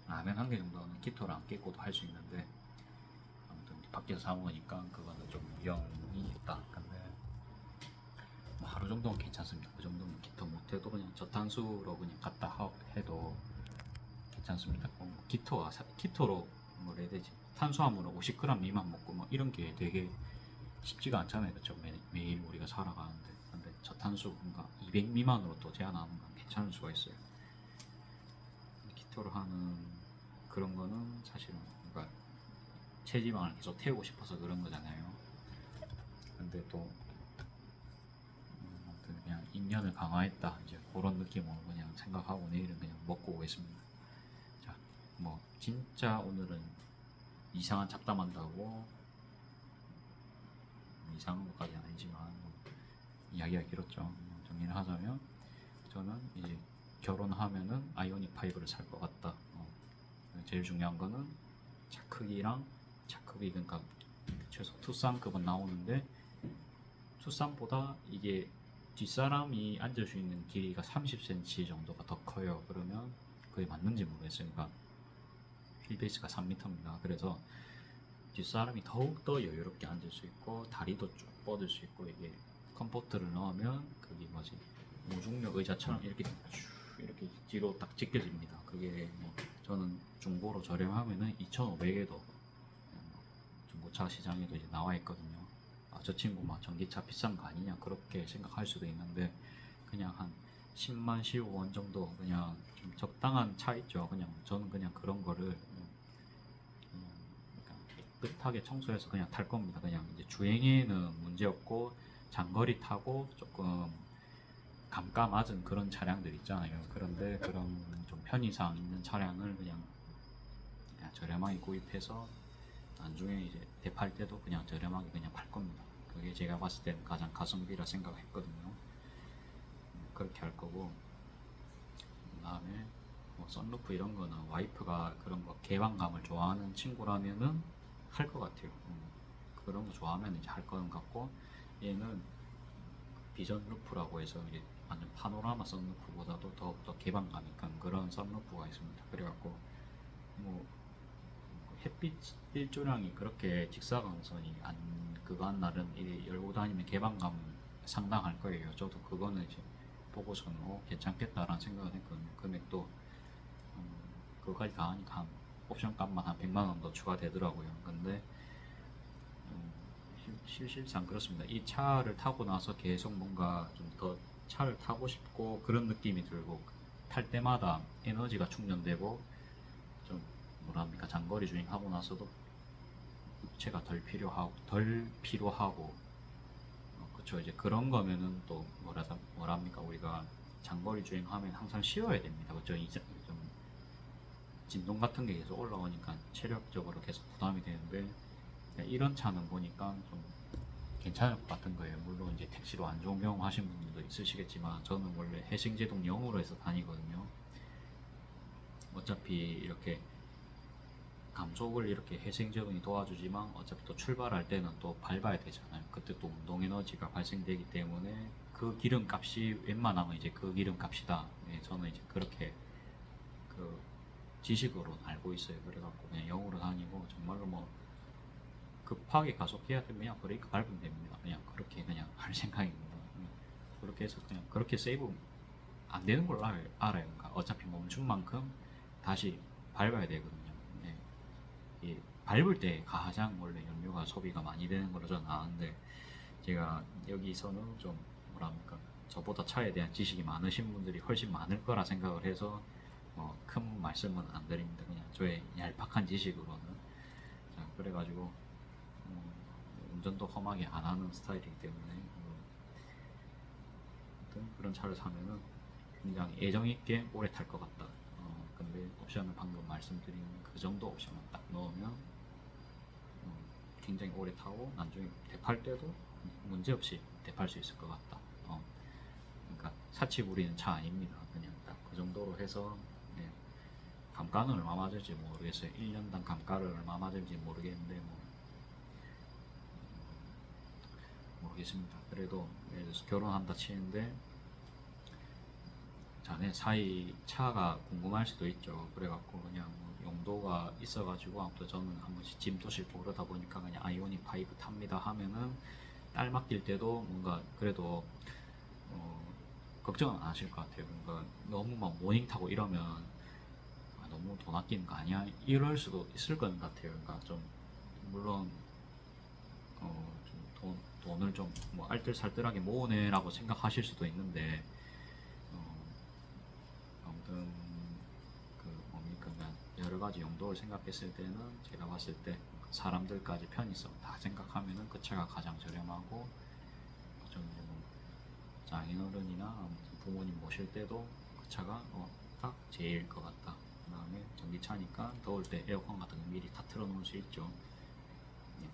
라면 한 개 정도는 기토를 안 깨고도 할 수 있는데 아무튼 밖에서 사 먹으니까 그거는 좀 위험이 있다. 근데 뭐 하루 정도는 괜찮습니다. 그 정도는 기토 못해도 그냥 저탄수로 그냥 갖다 해도 괜찮습니다. 기토로 뭐라 해야 되지? 탄수화물을 50g 미만 먹고 뭐 이런 게 되게 쉽지가 않잖아요. 그렇죠? 매일 우리가 살아가는데. 근데 저탄수 뭔가 200 미만으로 또 제한하는 건 괜찮을 수가 있어요. 기토를 하는 그런 거는 사실은 뭔가 체지방을 계속 태우고 싶어서 그런 거잖아요. 근데 또 아무튼 그냥 인연을 강화했다 이제 그런 느낌으로 그냥 생각하고 내일은 그냥 먹고 오겠습니다. 자, 뭐 진짜 오늘은 이상한 잡담한다고 이상한 것까지 아니지만 이야기가 길었죠. 정리를 하자면 저는 이제 결혼하면은 아이오닉 5를 살 것 같다. 제일 중요한 거는 차 크기랑 차 크기 그러니까 최소 투싼급은 나오는데 투싼보다 이게 뒷사람이 앉을 수 있는 길이가 30cm 정도가 더 커요. 그러면 그게 맞는지 모르겠어요. 그러니까 휠베이스가 3m입니다. 그래서 뒷사람이 더욱더 여유롭게 앉을 수 있고 다리도 쭉 뻗을 수 있고 이게 컴포트를 넣으면 그게 뭐지 무중력 의자처럼 이렇게 쭉 이렇게 뒤로 딱 찢겨집니다. 그게 뭐 저는 중고로 저렴하면은 2,500에도 중고차 시장에도 이제 나와 있거든요. 아, 저 친구 막 전기차 비싼 거 아니냐 그렇게 생각할 수도 있는데 그냥 한 10만 15원 정도 그냥 좀 적당한 차 있죠. 그냥 저는 그냥 그런 거를 깨끗하게 청소해서 그냥 탈 겁니다. 그냥 이제 주행에는 문제 없고 장거리 타고 조금 감가맞은 그런 차량들 있잖아요. 그런데 그런 좀 편의상 있는 차량을 그냥 저렴하게 구입해서 나중에 이제 대팔 때도 그냥 저렴하게 그냥 팔 겁니다. 그게 제가 봤을 때는 가장 가성비라 생각했거든요. 그렇게 할 거고 그 다음에 뭐 썬루프 이런 거는 와이프가 그런 거 개방감을 좋아하는 친구라면은 할 것 같아요. 그런 거 좋아하면 이제 할 거는 같고 얘는 비전 루프라고 해서 이제 완전 파노라마 썬루프보다도 더욱더 개방감 있는 그런 썬루프가 있습니다. 그래갖고 뭐 햇빛 일조량이 그렇게 직사광선이 안 그거 한 날은 이게 열고 다니면 개방감 상당할 거예요. 저도 그거는 이제 보고서는 괜찮겠다라는 생각을 했거든요. 금액도 그거까지 다 하니까 한 옵션 값만 한 100만 원 더 추가되더라고요. 근데 실상 그렇습니다. 이 차를 타고 나서 계속 뭔가 좀 더 차를 타고 싶고 그런 느낌이 들고 탈 때마다 에너지가 충전되고 좀 뭐랍니까 장거리 주행하고 나서도 육체가 덜 필요하고 그쵸 이제 그런 거면은 또 뭐랍니까 우리가 장거리 주행하면 항상 쉬어야 됩니다. 그쵸 이제 좀 진동 같은 게 계속 올라오니까 체력적으로 계속 부담이 되는데 이런 차는 보니까 좀 괜찮을 것 같은 거예요. 물론 이제 택시로 안 좋은 경험 하신 분들도 있으시겠지만 저는 원래 해싱제동 0으로 해서 다니거든요. 어차피 이렇게 감속을 이렇게 해생제동이 도와주지만 어차피 또 출발할 때는 또 밟아야 되잖아요. 그때 또 운동 에너지가 발생되기 때문에 그 기름 값이 웬만하면 이제 그 기름 값이다. 네, 저는 이제 그렇게 그 지식으로 알고 있어요. 그래갖고 그냥 0으로 다니고 정말로 뭐 급하게 가속해야 되면 그냥 브레이크 밟으면 됩니다. 그냥 그렇게 그냥 할 생각입니다. 그렇게 해서 그냥 그렇게 세이브 안 되는 걸로 알아요. 그러니까 어차피 멈춘 만큼 다시 밟아야 되거든요. 네. 이 밟을 때 가장 원래 연료가 소비가 많이 되는 걸로 저는 아는데 제가 여기서는 좀 뭐랄까 저보다 차에 대한 지식이 많으신 분들이 훨씬 많을 거라 생각을 해서 큰 말씀은 안 드립니다. 그냥 저의 얄팍한 지식으로는. 자, 그래가지고 운전도 험하게 안 하는 스타일이기 때문에 아무튼 그런 차를 사면은 굉장히 애정 있게 오래 탈 것 같다. 근데 옵션을 방금 말씀드린 그 정도 옵션만 딱 넣으면 굉장히 오래 타고 나중에 대팔 때도 문제없이 대팔 수 있을 것 같다. 그러니까 사치 부리는 차 아닙니다. 그냥 딱 그 정도로 해서 네, 감가는 얼마 맞을지 모르겠어요. 1년당 감가를 얼마 맞을지 모르겠는데 뭐 모르겠습니다. 그래도 예를 들어서 결혼한다 치는데 자네 사이 차가 궁금할 수도 있죠. 그래갖고 그냥 뭐 용도가 있어가지고 아무튼 저는 한 번씩 짐도 싣고 그러다 보니까 그냥 아이오닉 5 탑니다 하면은 딸 맡길 때도 뭔가 그래도 걱정은 안 하실 것 같아요. 그러니까 너무 막 모닝 타고 이러면 너무 돈 아끼는 거 아니야? 이럴 수도 있을 것 같아요. 그러니까 좀 물론 돈을 좀 뭐 알뜰살뜰하게 모으네라고 생각하실 수도 있는데 아무튼 그 뭡니까 그냥 여러 가지 용도를 생각했을 때는 제가 봤을 때 사람들까지 편의성 다 생각하면은 그 차가 가장 저렴하고 좀 뭐 장인어른이나 아무튼 부모님 모실 때도 그 차가 딱 제일 것 같다. 그 다음에 전기차니까 더울 때 에어컨 같은 거 미리 다 틀어놓을 수 있죠.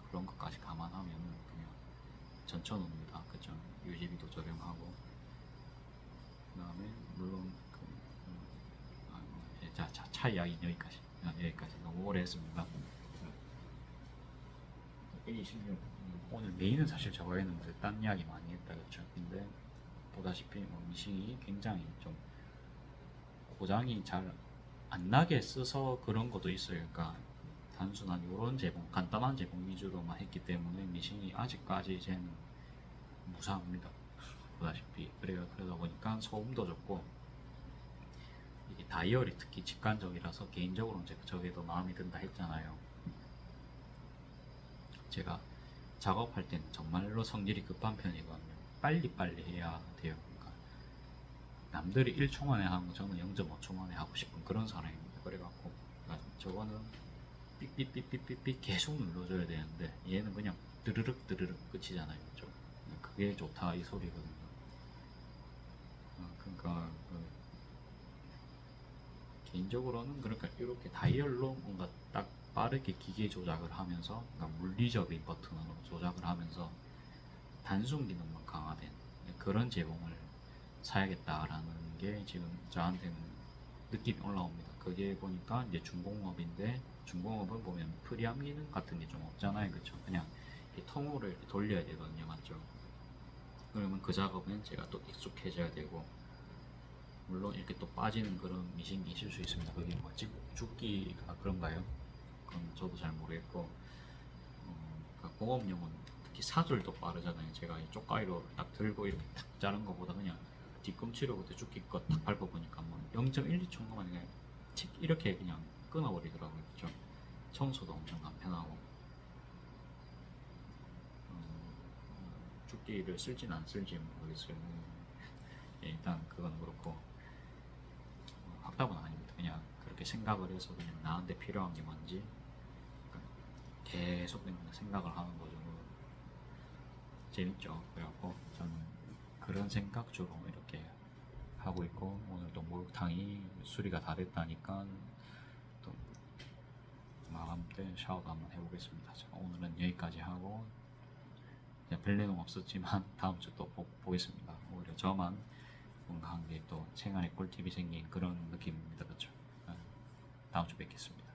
그런 것까지 감안하면 그냥 전천후입니다. 그죠? 유지비도 저렴하고 그 다음에 물론 차 이야기는 여기까지 너무 오래 했습니다. 126 오늘 메인은 사실 저거 했는데 딴 이야기 많이 했다 그쵸? 근데 보다시피 미싱이 굉장히 좀 고장이 잘 안 나게 써서 그런 것도 있어요. 그러니까 단순한 이런 제품, 간단한 제품 위주로만 했기 때문에 미싱이 아직까지 이제는 무사합니다. 보다시피 그러다 보니까 소음도 좋고 이게 다이얼이 특히 직관적이라서 개인적으로는 저게 더 마음에 든다 했잖아요. 제가 작업할 때는 정말로 성질이 급한 편이거든요. 빨리빨리 해야 돼요. 그러니까 남들이 1초 만에 하는 거 저는 0.5초 만에 하고 싶은 그런 사람입니다. 그래갖고 그러니까 저거는 삑삑삑삑삑 계속 눌러줘야 되는데 얘는 그냥 드르륵 드르륵 끝이잖아요. 그죠? 그게 좋다 이 소리거든요. 그러니까 개인적으로는 그러니까 이렇게 다이얼로 뭔가 딱 빠르게 기계 조작을 하면서 그러니까 물리적인 버튼으로 조작을 하면서 단순 기능만 강화된 그런 제공을 사야겠다라는 게 지금 저한테는 느낌이 올라옵니다. 그게 보니까 이제 중공업인데 중공업은 보면 프리암 기능 같은 게 좀 없잖아요. 그쵸? 그냥 이 통으로 이렇게 돌려야 되거든요. 맞죠? 그러면 그 작업은 제가 또 익숙해져야 되고 물론 이렇게 또 빠지는 그런 미싱이 있을 수 있습니다. 그게 뭐 죽기가 그런가요? 그건 저도 잘 모르겠고 그러니까 공업용은 특히 사줄도 빠르잖아요. 제가 이 쪽가위로 딱 들고 이렇게 탁 자른 것보다 그냥 뒤꿈치로 그때 죽기 거 딱 밟아보니까 뭐 0.1, 2초 만에 그냥 틱 이렇게 그냥 끊어버리더라고요. 그쵸? 청소도 엄청 간편하고 죽기를 쓸진 안 쓸지 모르겠어요. 일단 그건 그렇고 확답은 아닙니다. 그냥 그렇게 생각을 해서 그냥 나한테 필요한 게 뭔지 계속 그냥 생각을 하는 거죠. 재밌죠. 그래갖고 저는 그런 생각 주로 이렇게 하고 있고 오늘도 목욕탕이 수리가 다 됐다니까 또 마감 때 샤워도 한번 해보겠습니다. 자, 오늘은 여기까지 하고 별일은 없었지만 다음 주 또 보겠습니다. 오히려 저만 뭔가 한 게 또 생활에 꿀팁이 생긴 그런 느낌입니다. 그렇죠? 다음 주 뵙겠습니다.